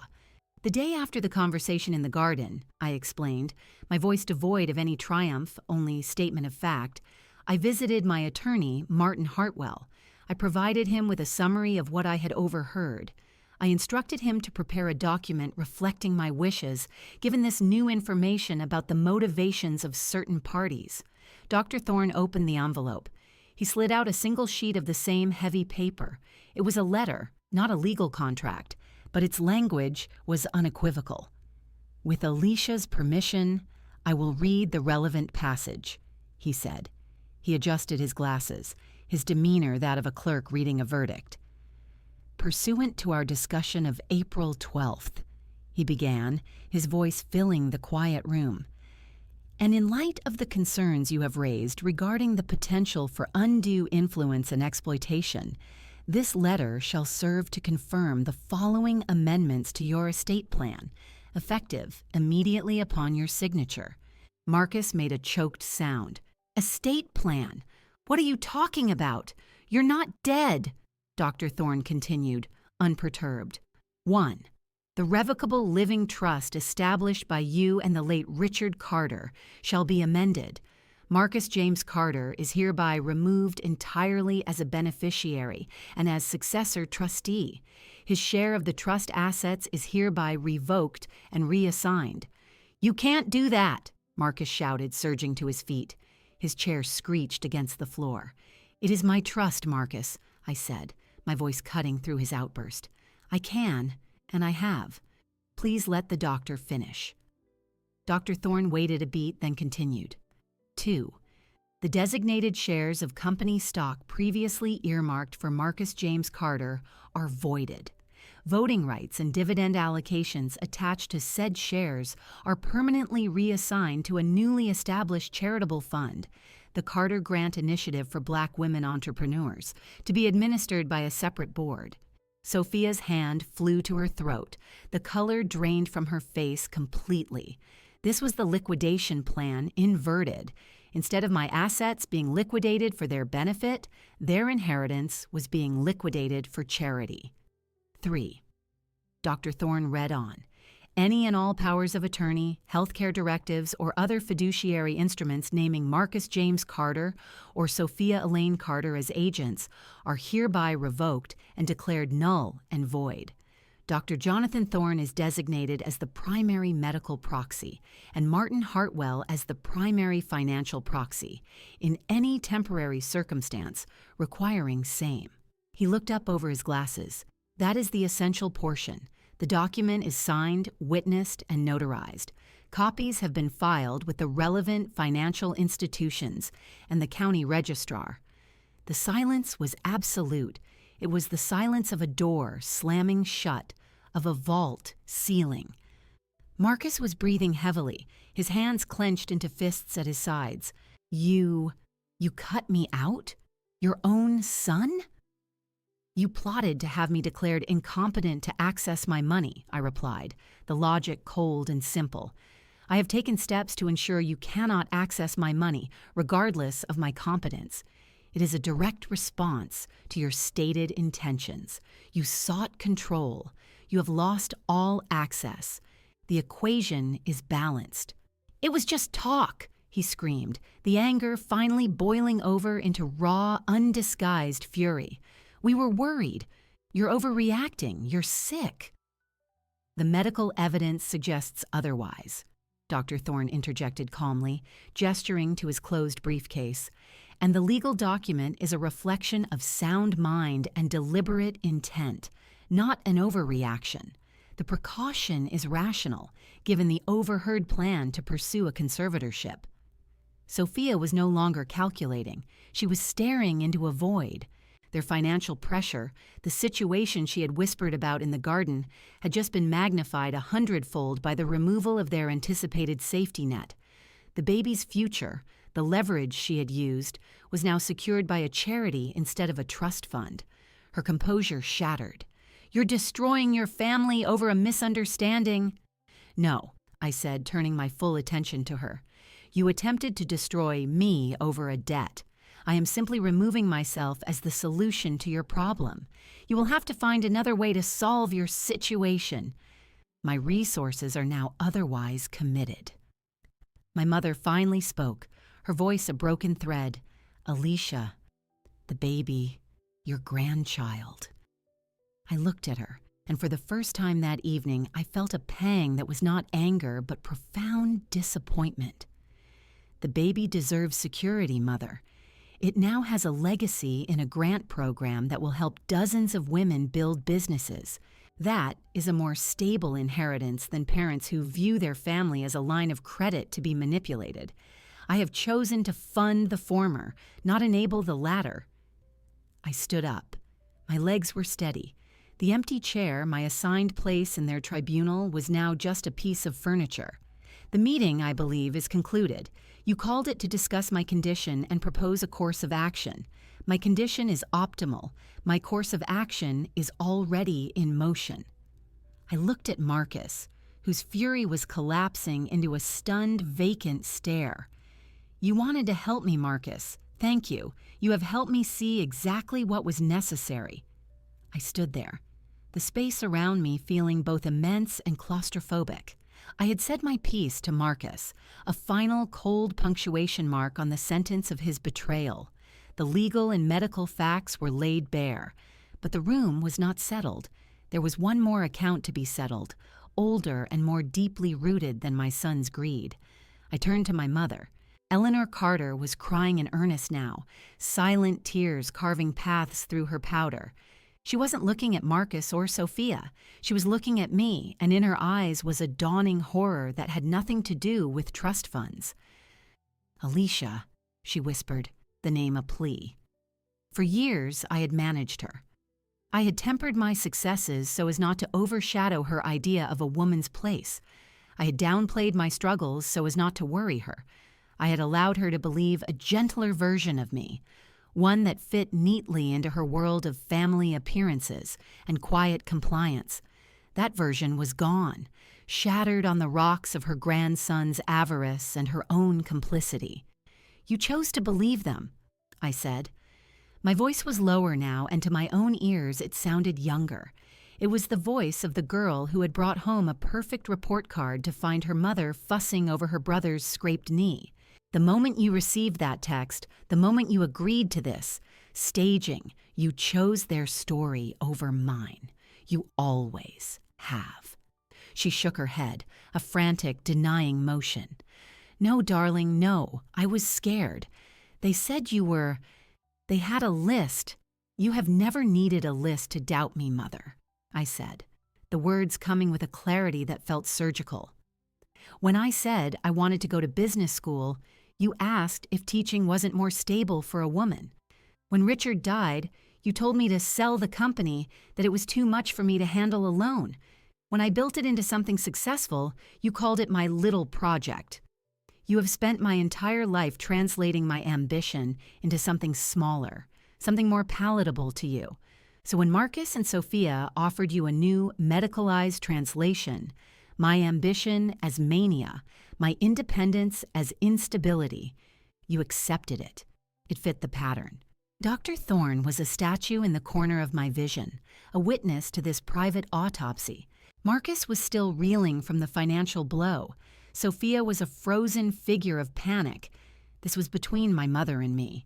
The day after the conversation in the garden, I explained, my voice devoid of any triumph, only statement of fact, I visited my attorney, Martin Hartwell. I provided him with a summary of what I had overheard. I instructed him to prepare a document reflecting my wishes, given this new information about the motivations of certain parties. Dr. Thorne opened the envelope. He slid out a single sheet of the same heavy paper. It was a letter, not a legal contract, but its language was unequivocal. With Alicia's permission, I will read the relevant passage, he said. He adjusted his glasses, his demeanor that of a clerk reading a verdict. Pursuant to our discussion of April 12th, he began, his voice filling the quiet room, and in light of the concerns you have raised regarding the potential for undue influence and exploitation, this letter shall serve to confirm the following amendments to your estate plan, effective immediately upon your signature. Marcus made a choked sound. Estate plan? What are you talking about? You're not dead, Dr. Thorne continued, unperturbed. 1. The revocable living trust established by you and the late Richard Carter shall be amended. Marcus James Carter is hereby removed entirely as a beneficiary and as successor trustee. His share of the trust assets is hereby revoked and reassigned. You can't do that, Marcus shouted, surging to his feet. His chair screeched against the floor. It is my trust, Marcus, I said, my voice cutting through his outburst. I can, and I have. Please let the doctor finish. Dr. Thorne waited a beat, then continued. 2. The designated shares of company stock previously earmarked for Marcus James Carter are voided. Voting rights and dividend allocations attached to said shares are permanently reassigned to a newly established charitable fund, the Carter Grant Initiative for Black Women Entrepreneurs, to be administered by a separate board. Sophia's hand flew to her throat. The color drained from her face completely. This was the liquidation plan inverted. Instead of my assets being liquidated for their benefit, their inheritance was being liquidated for charity. 3. Dr. Thorne read on. Any and all powers of attorney, healthcare directives, or other fiduciary instruments naming Marcus James Carter or Sophia Elaine Carter as agents are hereby revoked and declared null and void. Dr. Jonathan Thorne is designated as the primary medical proxy and Martin Hartwell as the primary financial proxy in any temporary circumstance requiring same. He looked up over his glasses. That is the essential portion. The document is signed, witnessed, and notarized. Copies have been filed with the relevant financial institutions and the county registrar. The silence was absolute. It was the silence of a door slamming shut, of a vault sealing. Marcus was breathing heavily, his hands clenched into fists at his sides. You cut me out? Your own son? You plotted to have me declared incompetent to access my money, I replied, the logic cold and simple. I have taken steps to ensure you cannot access my money, regardless of my competence. It is a direct response to your stated intentions. You sought control. You have lost all access. The equation is balanced. It was just talk, he screamed, the anger finally boiling over into raw, undisguised fury. We were worried. You're overreacting. You're sick. The medical evidence suggests otherwise, Dr. Thorne interjected calmly, gesturing to his closed briefcase. And the legal document is a reflection of sound mind and deliberate intent, not an overreaction. The precaution is rational, given the overheard plan to pursue a conservatorship. Sophia was no longer calculating. She was staring into a void. Their financial pressure, the situation she had whispered about in the garden, had just been magnified 100-fold by the removal of their anticipated safety net. The baby's future, the leverage she had used, was now secured by a charity instead of a trust fund. Her composure shattered. You're destroying your family over a misunderstanding. No, I said, turning my full attention to her. You attempted to destroy me over a debt. I am simply removing myself as the solution to your problem. You will have to find another way to solve your situation. My resources are now otherwise committed." My mother finally spoke, her voice a broken thread. "Alicia, the baby, your grandchild." I looked at her, and for the first time that evening, I felt a pang that was not anger but profound disappointment. "The baby deserves security, Mother. It now has a legacy in a grant program that will help dozens of women build businesses. That is a more stable inheritance than parents who view their family as a line of credit to be manipulated. I have chosen to fund the former, not enable the latter." I stood up. My legs were steady. The empty chair, my assigned place in their tribunal, was now just a piece of furniture. "The meeting, I believe, is concluded. You called it to discuss my condition and propose a course of action. My condition is optimal. My course of action is already in motion." I looked at Marcus, whose fury was collapsing into a stunned, vacant stare. "You wanted to help me, Marcus. Thank you. You have helped me see exactly what was necessary." I stood there, the space around me feeling both immense and claustrophobic. I had said my piece to Marcus, a final cold punctuation mark on the sentence of his betrayal. The legal and medical facts were laid bare, but the room was not settled. There was one more account to be settled, older and more deeply rooted than my son's greed. I turned to my mother. Eleanor Carter was crying in earnest now, silent tears carving paths through her powder. She wasn't looking at Marcus or Sophia. She was looking at me, and in her eyes was a dawning horror that had nothing to do with trust funds. "Alicia," she whispered, the name a plea. For years, I had managed her. I had tempered my successes so as not to overshadow her idea of a woman's place. I had downplayed my struggles so as not to worry her. I had allowed her to believe a gentler version of me, one that fit neatly into her world of family appearances and quiet compliance. That version was gone, shattered on the rocks of her grandson's avarice and her own complicity. "You chose to believe them," I said. My voice was lower now, and to my own ears it sounded younger. It was the voice of the girl who had brought home a perfect report card to find her mother fussing over her brother's scraped knee. The moment you received that text, the moment you agreed to this, staging, you chose their story over mine. You always have. She shook her head, a frantic, denying motion. "No, darling, no. I was scared. They said you were... They had a list. You have never needed a list to doubt me, Mother," I said, the words coming with a clarity that felt surgical. "When I said I wanted to go to business school, you asked if teaching wasn't more stable for a woman. When Richard died, you told me to sell the company, that it was too much for me to handle alone. When I built it into something successful, you called it my little project. You have spent my entire life translating my ambition into something smaller, something more palatable to you. So when Marcus and Sophia offered you a new medicalized translation, my ambition as mania, my independence as instability, you accepted it. It fit the pattern. Dr. Thorne was a statue in the corner of my vision, a witness to this private autopsy. Marcus was still reeling from the financial blow. Sophia was a frozen figure of panic. This was between my mother and me.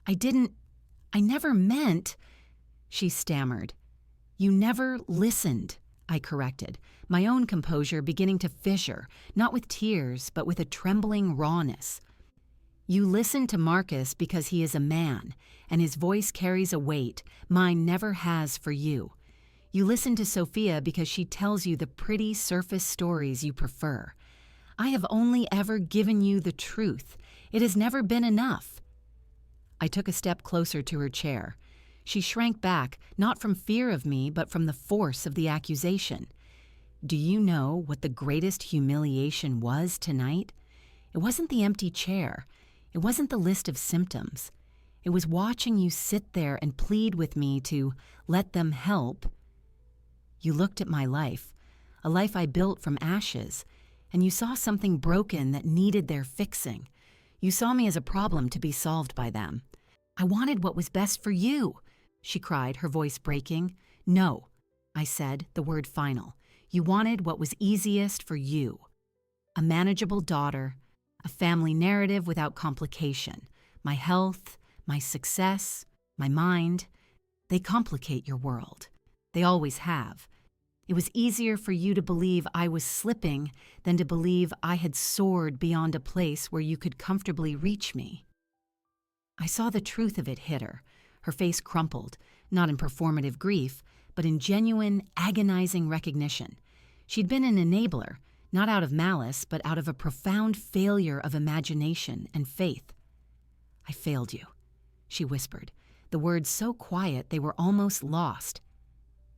I never meant, she stammered. "You never listened," I corrected, my own composure beginning to fissure, not with tears, but with a trembling rawness. "You listened to Marcus because he is a man, and his voice carries a weight mine never has for you. You listen to Sophia because she tells you the pretty surface stories you prefer. I have only ever given you the truth. It has never been enough." I took a step closer to her chair. She shrank back, not from fear of me, but from the force of the accusation. "Do you know what the greatest humiliation was tonight? It wasn't the empty chair. It wasn't the list of symptoms. It was watching you sit there and plead with me to let them help. You looked at my life, a life I built from ashes, and you saw something broken that needed their fixing. You saw me as a problem to be solved by them. I wanted what was best for you, she cried, her voice breaking. No, I said, the word final. You wanted what was easiest for you. A manageable daughter, a family narrative without complication. My health, my success, my mind, they complicate your world. They always have. It was easier for you to believe I was slipping than to believe I had soared beyond a place where you could comfortably reach me. I saw the truth of it hit her. Her face crumpled, not in performative grief, but in genuine, agonizing recognition. She'd been an enabler, not out of malice, but out of a profound failure of imagination and faith. I failed you, she whispered, the words so quiet they were almost lost.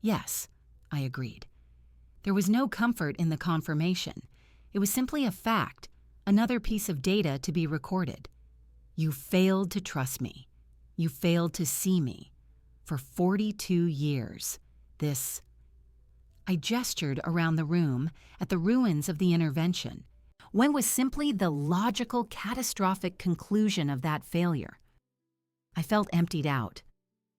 Yes, I agreed. There was no comfort in the confirmation. It was simply a fact, another piece of data to be recorded. You failed to trust me. You failed to see me. For 42 years. I gestured around the room at the ruins of the intervention. When was simply the logical, catastrophic conclusion of that failure? I felt emptied out.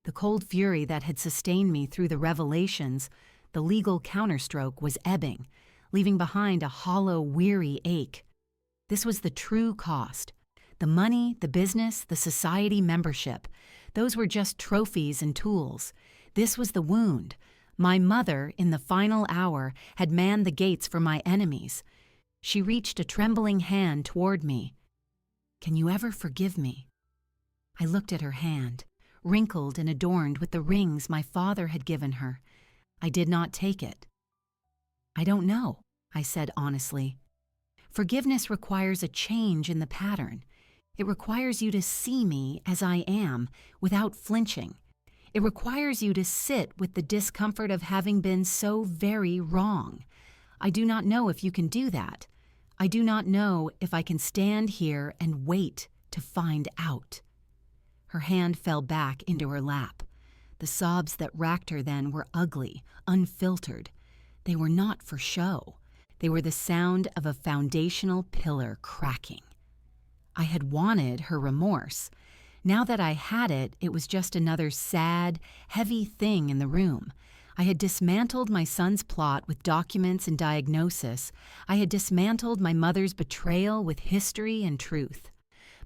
The cold fury that had sustained me through the revelations, the legal counterstroke, was ebbing, leaving behind a hollow, weary ache. This was the true cost. The money, the business, the society membership, those were just trophies and tools. This was the wound. My mother, in the final hour, had manned the gates for my enemies. She reached a trembling hand toward me. Can you ever forgive me? I looked at her hand, wrinkled and adorned with the rings my father had given her. I did not take it. I don't know, I said honestly. Forgiveness requires a change in the pattern. It requires you to see me as I am, without flinching. It requires you to sit with the discomfort of having been so very wrong. I do not know if you can do that. I do not know if I can stand here and wait to find out. Her hand fell back into her lap. The sobs that racked her then were ugly, unfiltered. They were not for show. They were the sound of a foundational pillar cracking. I had wanted her remorse. Now that I had it, it was just another sad, heavy thing in the room. I had dismantled my son's plot with documents and diagnosis. I had dismantled my mother's betrayal with history and truth.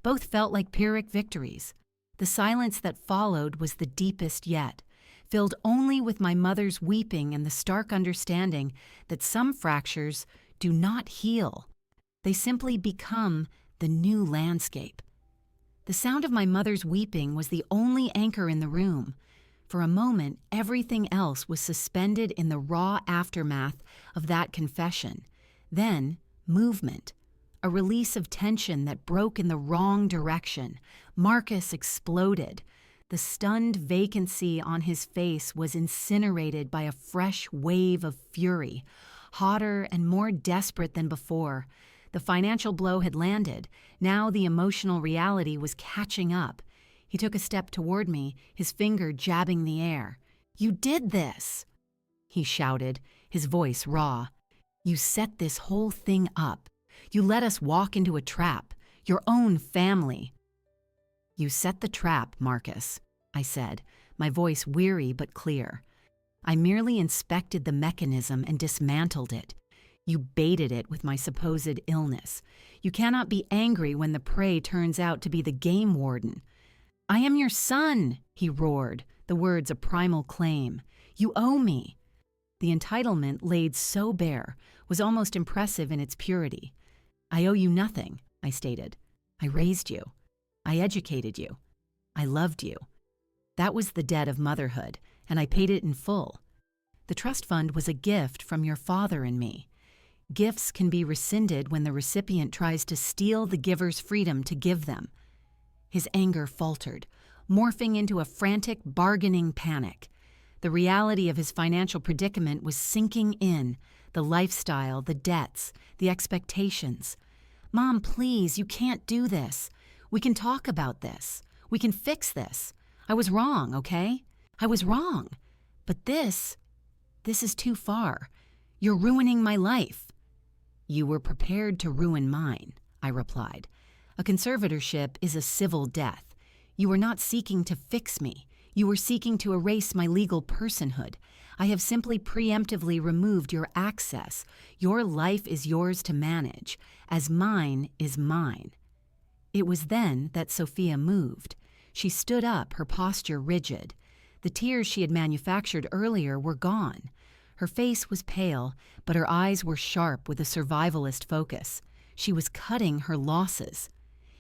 Both felt like Pyrrhic victories. The silence that followed was the deepest yet, filled only with my mother's weeping and the stark understanding that some fractures do not heal. They simply become the new landscape. The sound of my mother's weeping was the only anchor in the room. For a moment, everything else was suspended in the raw aftermath of that confession. Then, movement. A release of tension that broke in the wrong direction. Marcus exploded. The stunned vacancy on his face was incinerated by a fresh wave of fury, hotter and more desperate than before. The financial blow had landed. Now the emotional reality was catching up. He took a step toward me, his finger jabbing the air. "You did this!" he shouted, his voice raw. "You set this whole thing up. You let us walk into a trap, your own family." "You set the trap, Marcus," I said, my voice weary but clear. "I merely inspected the mechanism and dismantled it. You baited it with my supposed illness. You cannot be angry when the prey turns out to be the game warden." "I am your son," he roared, the words a primal claim. "You owe me." The entitlement, laid so bare, was almost impressive in its purity. "I owe you nothing," I stated. "I raised you. I educated you. I loved you. That was the debt of motherhood, and I paid it in full. The trust fund was a gift from your father and me. Gifts can be rescinded when the recipient tries to steal the giver's freedom to give them." His anger faltered, morphing into a frantic, bargaining panic. The reality of his financial predicament was sinking in, the lifestyle, the debts, the expectations. "Mom, please, you can't do this. We can talk about this. We can fix this. I was wrong, okay? I was wrong. But this is too far. You're ruining my life." "You were prepared to ruin mine," I replied. "A conservatorship is a civil death. You were not seeking to fix me. You were seeking to erase my legal personhood. I have simply preemptively removed your access. Your life is yours to manage, as mine is mine." It was then that Sophia moved. She stood up, her posture rigid. The tears she had manufactured earlier were gone. Her face was pale, but her eyes were sharp with a survivalist focus. She was cutting her losses.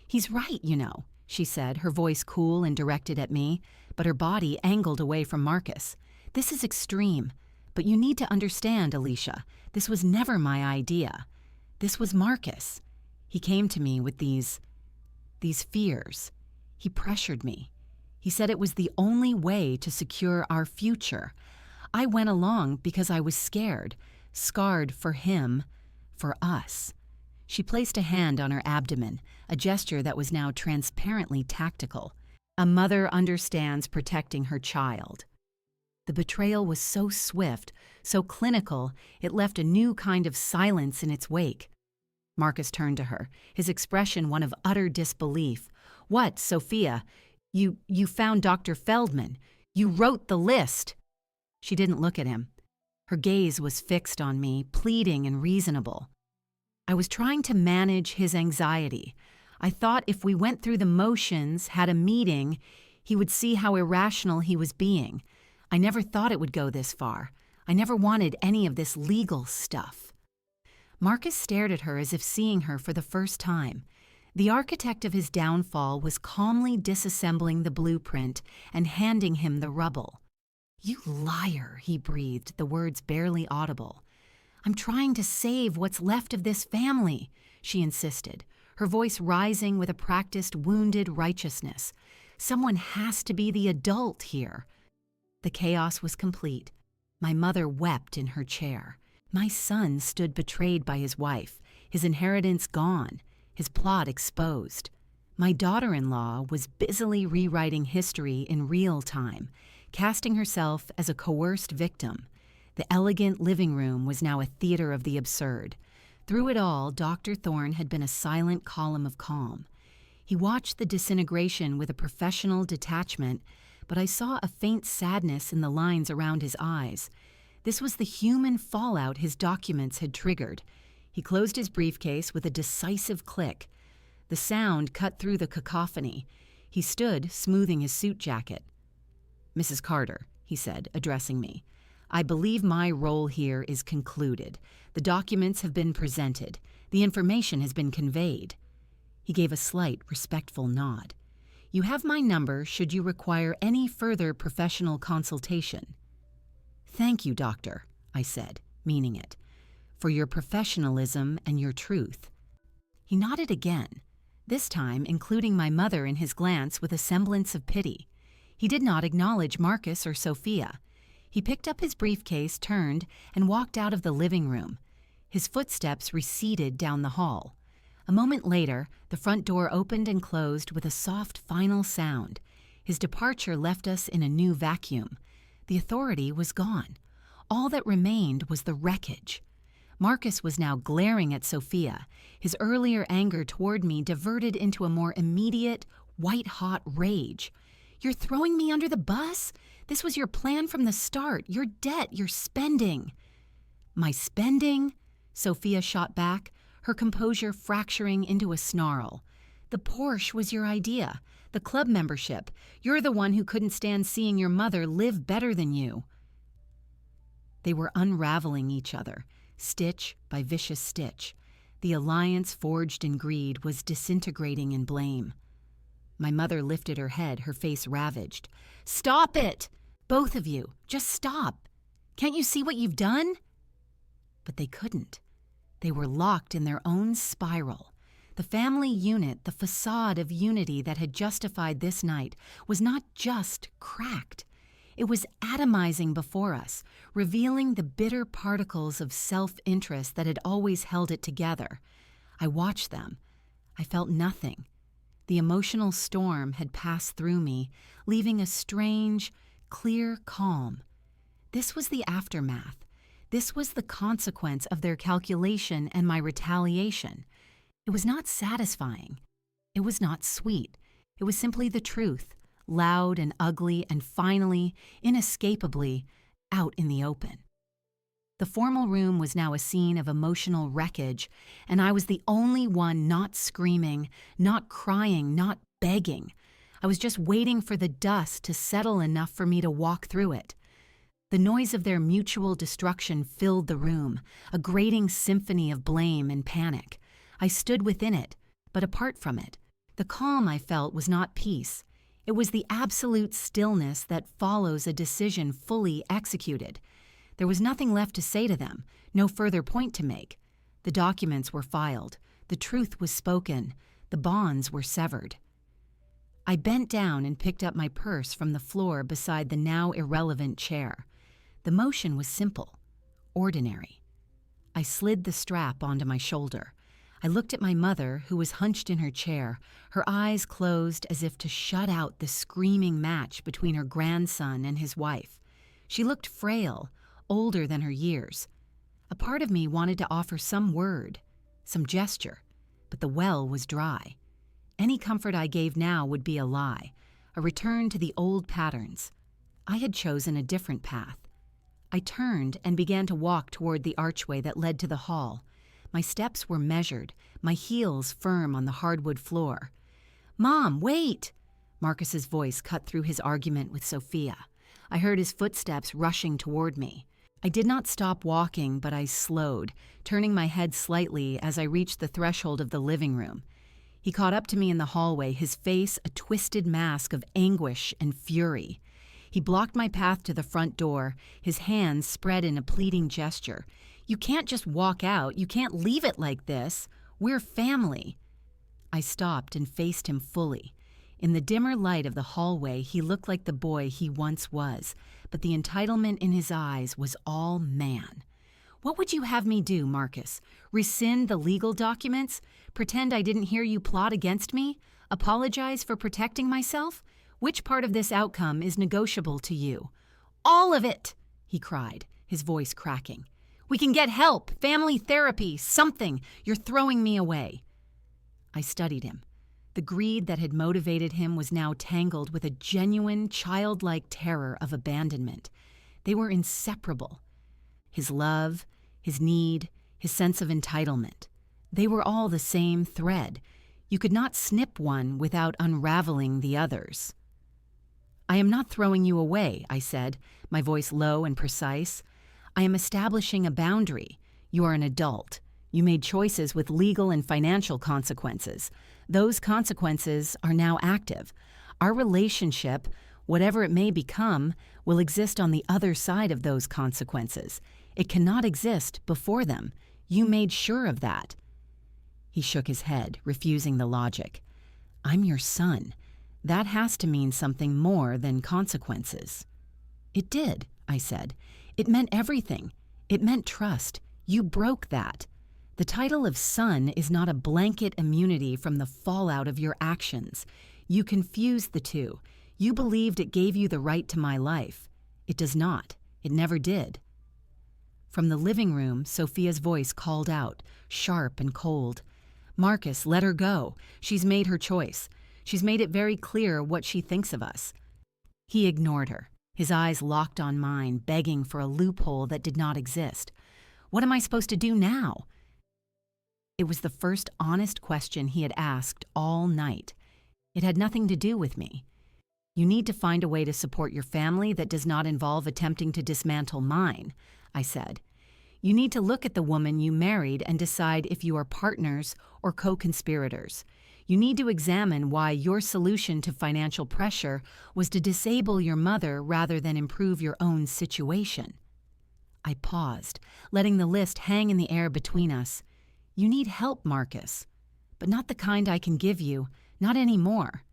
"He's right, you know," she said, her voice cool and directed at me, but her body angled away from Marcus. "This is extreme, but you need to understand, Alicia, this was never my idea. This was Marcus. He came to me with these fears. He pressured me. He said it was the only way to secure our future. I went along because I was scared, scarred for him, for us." She placed a hand on her abdomen, a gesture that was now transparently tactical. A mother understands protecting her child. The betrayal was so swift, so clinical, it left a new kind of silence in its wake. Marcus turned to her, his expression one of utter disbelief. "What, Sophia? You found Dr. Feldman. You wrote the list." She didn't look at him. Her gaze was fixed on me, pleading and reasonable. "I was trying to manage his anxiety. I thought if we went through the motions, had a meeting, he would see how irrational he was being. I never thought it would go this far. I never wanted any of this legal stuff." Marcus stared at her as if seeing her for the first time. The architect of his downfall was calmly disassembling the blueprint and handing him the rubble. "You liar," he breathed, the words barely audible. "I'm trying to save what's left of this family," she insisted, her voice rising with a practiced, wounded righteousness. "Someone has to be the adult here." The chaos was complete. My mother wept in her chair. My son stood betrayed by his wife, his inheritance gone, his plot exposed. My daughter-in-law was busily rewriting history in real time, casting herself as a coerced victim. The elegant living room was now a theater of the absurd. Through it all, Dr. Thorne had been a silent column of calm. He watched the disintegration with a professional detachment, but I saw a faint sadness in the lines around his eyes. This was the human fallout his documents had triggered. He closed his briefcase with a decisive click. The sound cut through the cacophony. He stood, smoothing his suit jacket. "Mrs. Carter," he said, addressing me, "I believe my role here is concluded. The documents have been presented. The information has been conveyed." He gave a slight, respectful nod. "You have my number should you require any further professional consultation." "Thank you, Doctor," I said, meaning it, "for your professionalism and your truth." He nodded again, this time including my mother in his glance with a semblance of pity. He did not acknowledge Marcus or Sophia. He picked up his briefcase, turned, and walked out of the living room. His footsteps receded down the hall. A moment later, the front door opened and closed with a soft final sound. His departure left us in a new vacuum. The authority was gone. All that remained was the wreckage. Marcus was now glaring at Sophia, his earlier anger toward me diverted into a more immediate, white-hot rage. "You're throwing me under the bus? This was your plan from the start. Your debt, your spending." "My spending?" Sophia shot back, her composure fracturing into a snarl. "The Porsche was your idea. The club membership. You're the one who couldn't stand seeing your mother live better than you." They were unraveling each other, stitch by vicious stitch. The alliance forged in greed was disintegrating in blame. My mother lifted her head, her face ravaged. "Stop it! Both of you, just stop! Can't you see what you've done?" But they couldn't. They were locked in their own spiral. The family unit, the facade of unity that had justified this night, was not just cracked. It was atomizing before us, revealing the bitter particles of self-interest that had always held it together. I watched them. I felt nothing. The emotional storm had passed through me, leaving a strange, clear calm. This was the aftermath. This was the consequence of their calculation and my retaliation. It was not satisfying. It was not sweet. It was simply the truth, loud and ugly and finally, inescapably, out in the open. The formal room was now a scene of emotional wreckage, and I was the only one not screaming, not crying, not begging. I was just waiting for the dust to settle enough for me to walk through it. The noise of their mutual destruction filled the room, a grating symphony of blame and panic. I stood within it, but apart from it. The calm I felt was not peace. It was the absolute stillness that follows a decision fully executed. There was nothing left to say to them, no further point to make. The documents were filed. The truth was spoken. The bonds were severed. I bent down and picked up my purse from the floor beside the now irrelevant chair. The motion was simple, ordinary. I slid the strap onto my shoulder. I looked at my mother, who was hunched in her chair, her eyes closed as if to shut out the screaming match between her grandson and his wife. She looked frail, older than her years. A part of me wanted to offer some word, some gesture, but the well was dry. Any comfort I gave now would be a lie, a return to the old patterns. I had chosen a different path. I turned and began to walk toward the archway that led to the hall. My steps were measured, my heels firm on the hardwood floor. "Mom, wait!" Marcus's voice cut through his argument with Sophia. I heard his footsteps rushing toward me. I did not stop walking, but I slowed, turning my head slightly as I reached the threshold of the living room. He caught up to me in the hallway, his face a twisted mask of anguish and fury. He blocked my path to the front door, his hands spread in a pleading gesture. "You can't just walk out. You can't leave it like this. We're family." I stopped and faced him fully. In the dimmer light of the hallway, he looked like the boy he once was, but the entitlement in his eyes was all man. "What would you have me do, Marcus? Rescind the legal documents? Pretend I didn't hear you plot against me? Apologize for protecting myself? Which part of this outcome is negotiable to you?" "All of it!" he cried, his voice cracking. "We can get help, family therapy, something. You're throwing me away." I studied him. The greed that had motivated him was now tangled with a genuine, childlike terror of abandonment. They were inseparable. His love, his need, his sense of entitlement. They were all the same thread. You could not snip one without unraveling the others. "I am not throwing you away," I said, my voice low and precise. "I am establishing a boundary. You are an adult. You made choices with legal and financial consequences. Those consequences are now active. Our relationship, whatever it may become, will exist on the other side of those consequences. It cannot exist before them. You made sure of that." He shook his head, refusing the logic. "I'm your son. That has to mean something more than consequences." "It did," I said. "It meant everything. It meant trust. You broke that. The title of son is not a blanket immunity from the fallout of your actions. You confused the two. You believed it gave you the right to my life. It does not. It never did." From the living room, Sophia's voice called out, sharp and cold. "Marcus, let her go. She's made her choice. She's made it very clear what she thinks of us." He ignored her, his eyes locked on mine, begging for a loophole that did not exist. "What am I supposed to do now?" It was the first honest question he had asked all night. It had nothing to do with me. "You need to find a way to support your family that does not involve attempting to dismantle mine," I said. "You need to look at the woman you married and decide if you are partners or co-conspirators. You need to examine why your solution to financial pressure was to disable your mother rather than improve your own situation." I paused, letting the list hang in the air between us. "You need help, Marcus, but not the kind I can give you, not anymore."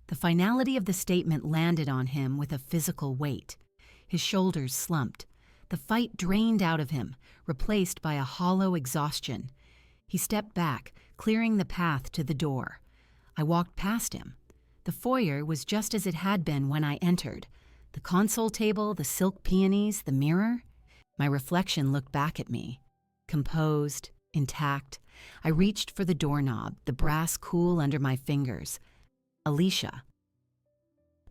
The finality of the statement landed on him with a physical weight. His shoulders slumped. The fight drained out of him, replaced by a hollow exhaustion. He stepped back, clearing the path to the door. I walked past him. The foyer was just as it had been when I entered. The console table, the silk peonies, the mirror. My reflection looked back at me. Composed, intact. I reached for the doorknob, the brass cool under my fingers. Alicia.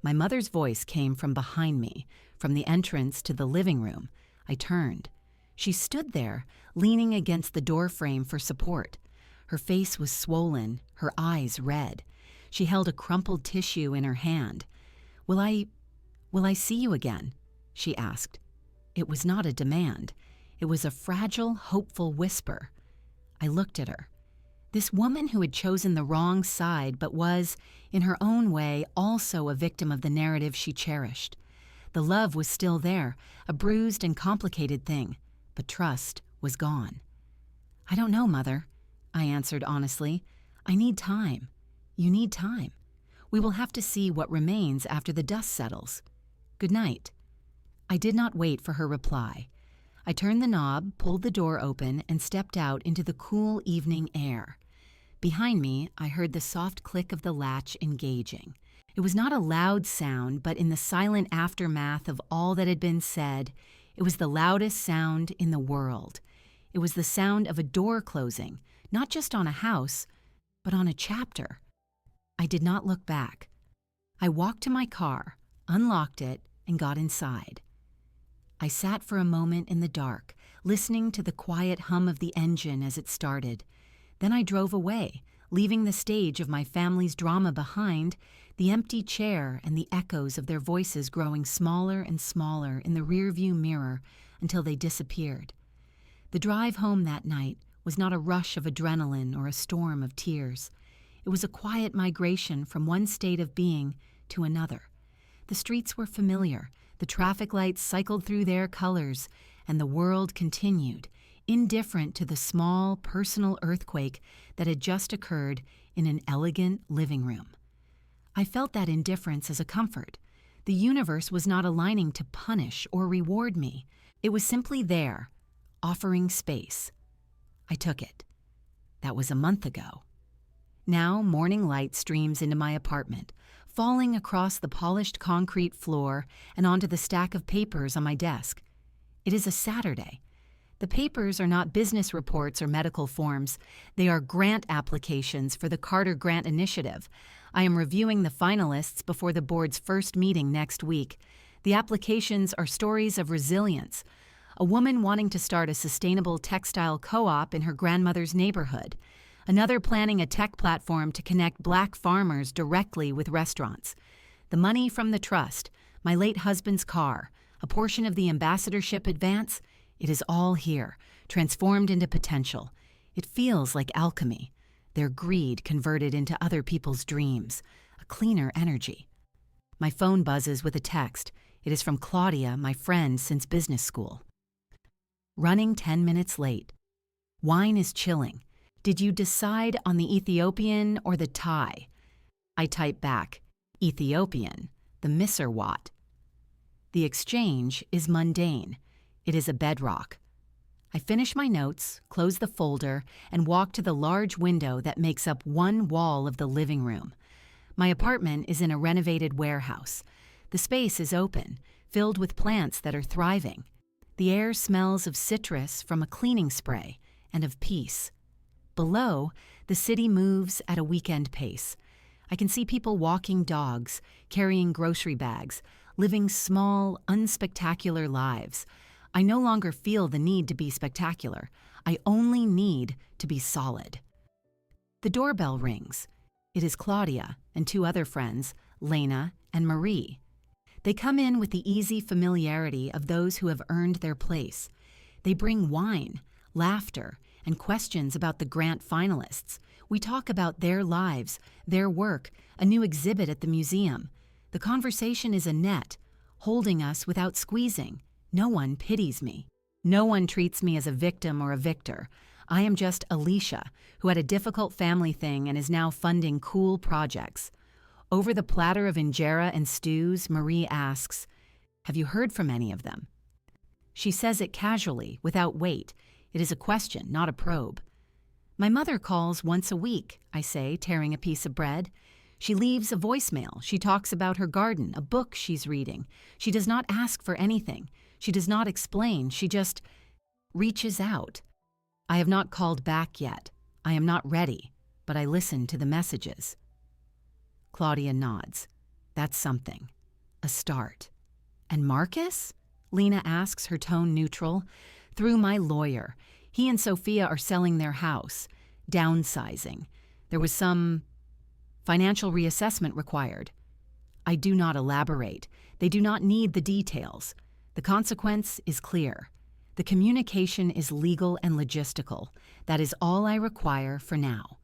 My mother's voice came from behind me, from the entrance to the living room. I turned. She stood there, leaning against the doorframe for support. Her face was swollen, her eyes red. She held a crumpled tissue in her hand. Will I see you again?" she asked. It was not a demand. It was a fragile, hopeful whisper. I looked at her. This woman who had chosen the wrong side but was, in her own way, also a victim of the narrative she cherished. The love was still there, a bruised and complicated thing, but trust was gone. "I don't know, Mother," I answered honestly. "I need time. You need time. We will have to see what remains after the dust settles. Good night." I did not wait for her reply. I turned the knob, pulled the door open, and stepped out into the cool evening air. Behind me, I heard the soft click of the latch engaging. It was not a loud sound, but in the silent aftermath of all that had been said, it was the loudest sound in the world. It was the sound of a door closing, not just on a house, but on a chapter. I did not look back. I walked to my car, unlocked it, and got inside. I sat for a moment in the dark, listening to the quiet hum of the engine as it started. Then I drove away, leaving the stage of my family's drama behind, the empty chair and the echoes of their voices growing smaller and smaller in the rearview mirror until they disappeared. The drive home that night was not a rush of adrenaline or a storm of tears. It was a quiet migration from one state of being to another. The streets were familiar, the traffic lights cycled through their colors, and the world continued, indifferent to the small, personal earthquake that had just occurred in an elegant living room. I felt that indifference as a comfort. The universe was not aligning to punish or reward me. It was simply there, offering space. I took it. That was a month ago. Now morning light streams into my apartment, falling across the polished concrete floor and onto the stack of papers on my desk. It is a Saturday. The papers are not business reports or medical forms. They are grant applications for the Carter Grant Initiative. I am reviewing the finalists before the board's first meeting next week. The applications are stories of resilience. A woman wanting to start a sustainable textile co-op in her grandmother's neighborhood. Another planning a tech platform to connect Black farmers directly with restaurants. The money from the trust, my late husband's car, a portion of the ambassadorship advance. It is all here, transformed into potential. It feels like alchemy, their greed converted into other people's dreams, a cleaner energy. My phone buzzes with a text. It is from Claudia, my friend since business school. Running 10 minutes late. Wine is chilling. Did you decide on the Ethiopian or the Thai? I type back, Ethiopian, the Misser-Watt. The exchange is mundane. It is a bedrock. I finish my notes, close the folder, and walk to the large window that makes up one wall of the living room. My apartment is in a renovated warehouse. The space is open, filled with plants that are thriving. The air smells of citrus from a cleaning spray and of peace. Below, the city moves at a weekend pace. I can see people walking dogs, carrying grocery bags, living small, unspectacular lives. I no longer feel the need to be spectacular. I only need to be solid. The doorbell rings. It is Claudia and two other friends, Lena and Marie. They come in with the easy familiarity of those who have earned their place. They bring wine, laughter, and questions about the grant finalists. We talk about their lives, their work, a new exhibit at the museum. The conversation is a net, holding us without squeezing. No one pities me. No one treats me as a victim or a victor. I am just Alicia, who had a difficult family thing and is now funding cool projects. Over the platter of injera and stews, Marie asks, "Have you heard from any of them?" She says it casually, without weight. It is a question, not a probe. "My mother calls once a week," I say, tearing a piece of bread. She leaves a voicemail. She talks about her garden, a book she's reading. She does not ask for anything. She does not explain. She just reaches out. I have not called back yet. I am not ready, but I listen to the messages. Claudia nods. That's something. A start. And Marcus? Lena asks, her tone neutral. Through my lawyer. He and Sophia are selling their house. Downsizing. There was some financial reassessment required. I do not elaborate. They do not need the details. The consequence is clear. The communication is legal and logistical. That is all I require for now.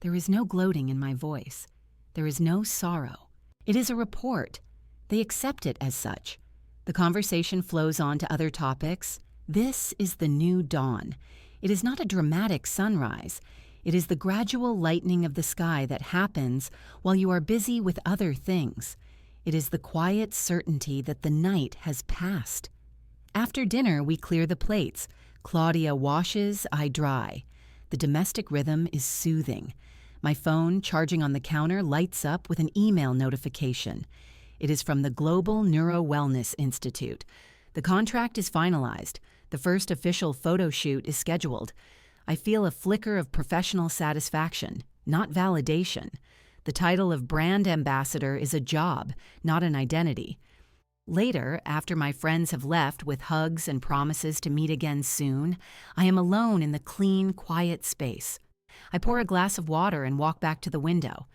There is no gloating in my voice. There is no sorrow. It is a report. They accept it as such. The conversation flows on to other topics. This is the new dawn. It is not a dramatic sunrise. It is the gradual lightening of the sky that happens while you are busy with other things. It is the quiet certainty that the night has passed. After dinner, we clear the plates. Claudia washes, I dry. The domestic rhythm is soothing. My phone, charging on the counter, lights up with an email notification. It is from the Global Neuro Wellness Institute. The contract is finalized. The first official photo shoot is scheduled. I feel a flicker of professional satisfaction, not validation. The title of brand ambassador is a job, not an identity. Later, after my friends have left with hugs and promises to meet again soon, I am alone in the clean, quiet space. I pour a glass of water and walk back to the window.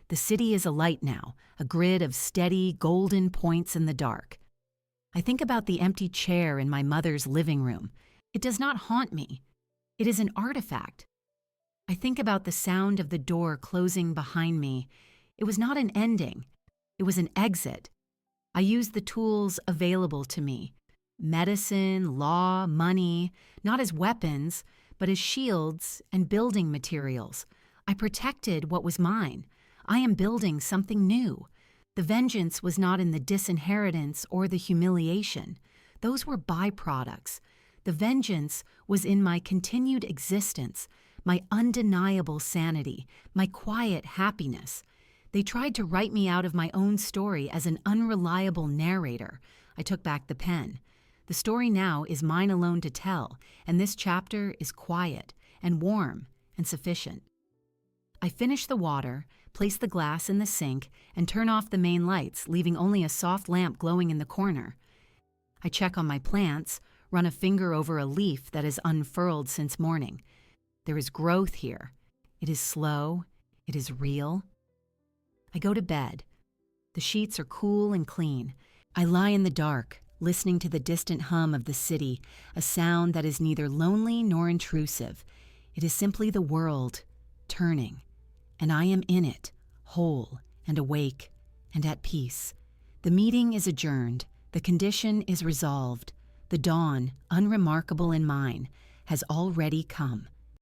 The city is alight now, a grid of steady, golden points in the dark. I think about the empty chair in my mother's living room. It does not haunt me. It is an artifact. I think about the sound of the door closing behind me. It was not an ending. It was an exit. I used the tools available to me. Medicine, law, money, not as weapons, but as shields and building materials. I protected what was mine. I am building something new. The vengeance was not in the disinheritance or the humiliation. Those were byproducts. The vengeance was in my continued existence, my undeniable sanity, my quiet happiness. They tried to write me out of my own story as an unreliable narrator. I took back the pen. The story now is mine alone to tell, and this chapter is quiet and warm and sufficient. I finish the water, place the glass in the sink, and turn off the main lights, leaving only a soft lamp glowing in the corner. I check on my plants, run a finger over a leaf that has unfurled since morning. There is growth here. It is slow. It is real. I go to bed. The sheets are cool and clean. I lie in the dark, listening to the distant hum of the city, a sound that is neither lonely nor intrusive. It is simply the world, turning, and I am in it, whole and awake and at peace. The meeting is adjourned. The condition is resolved. The dawn, unremarkable in mine, has already come.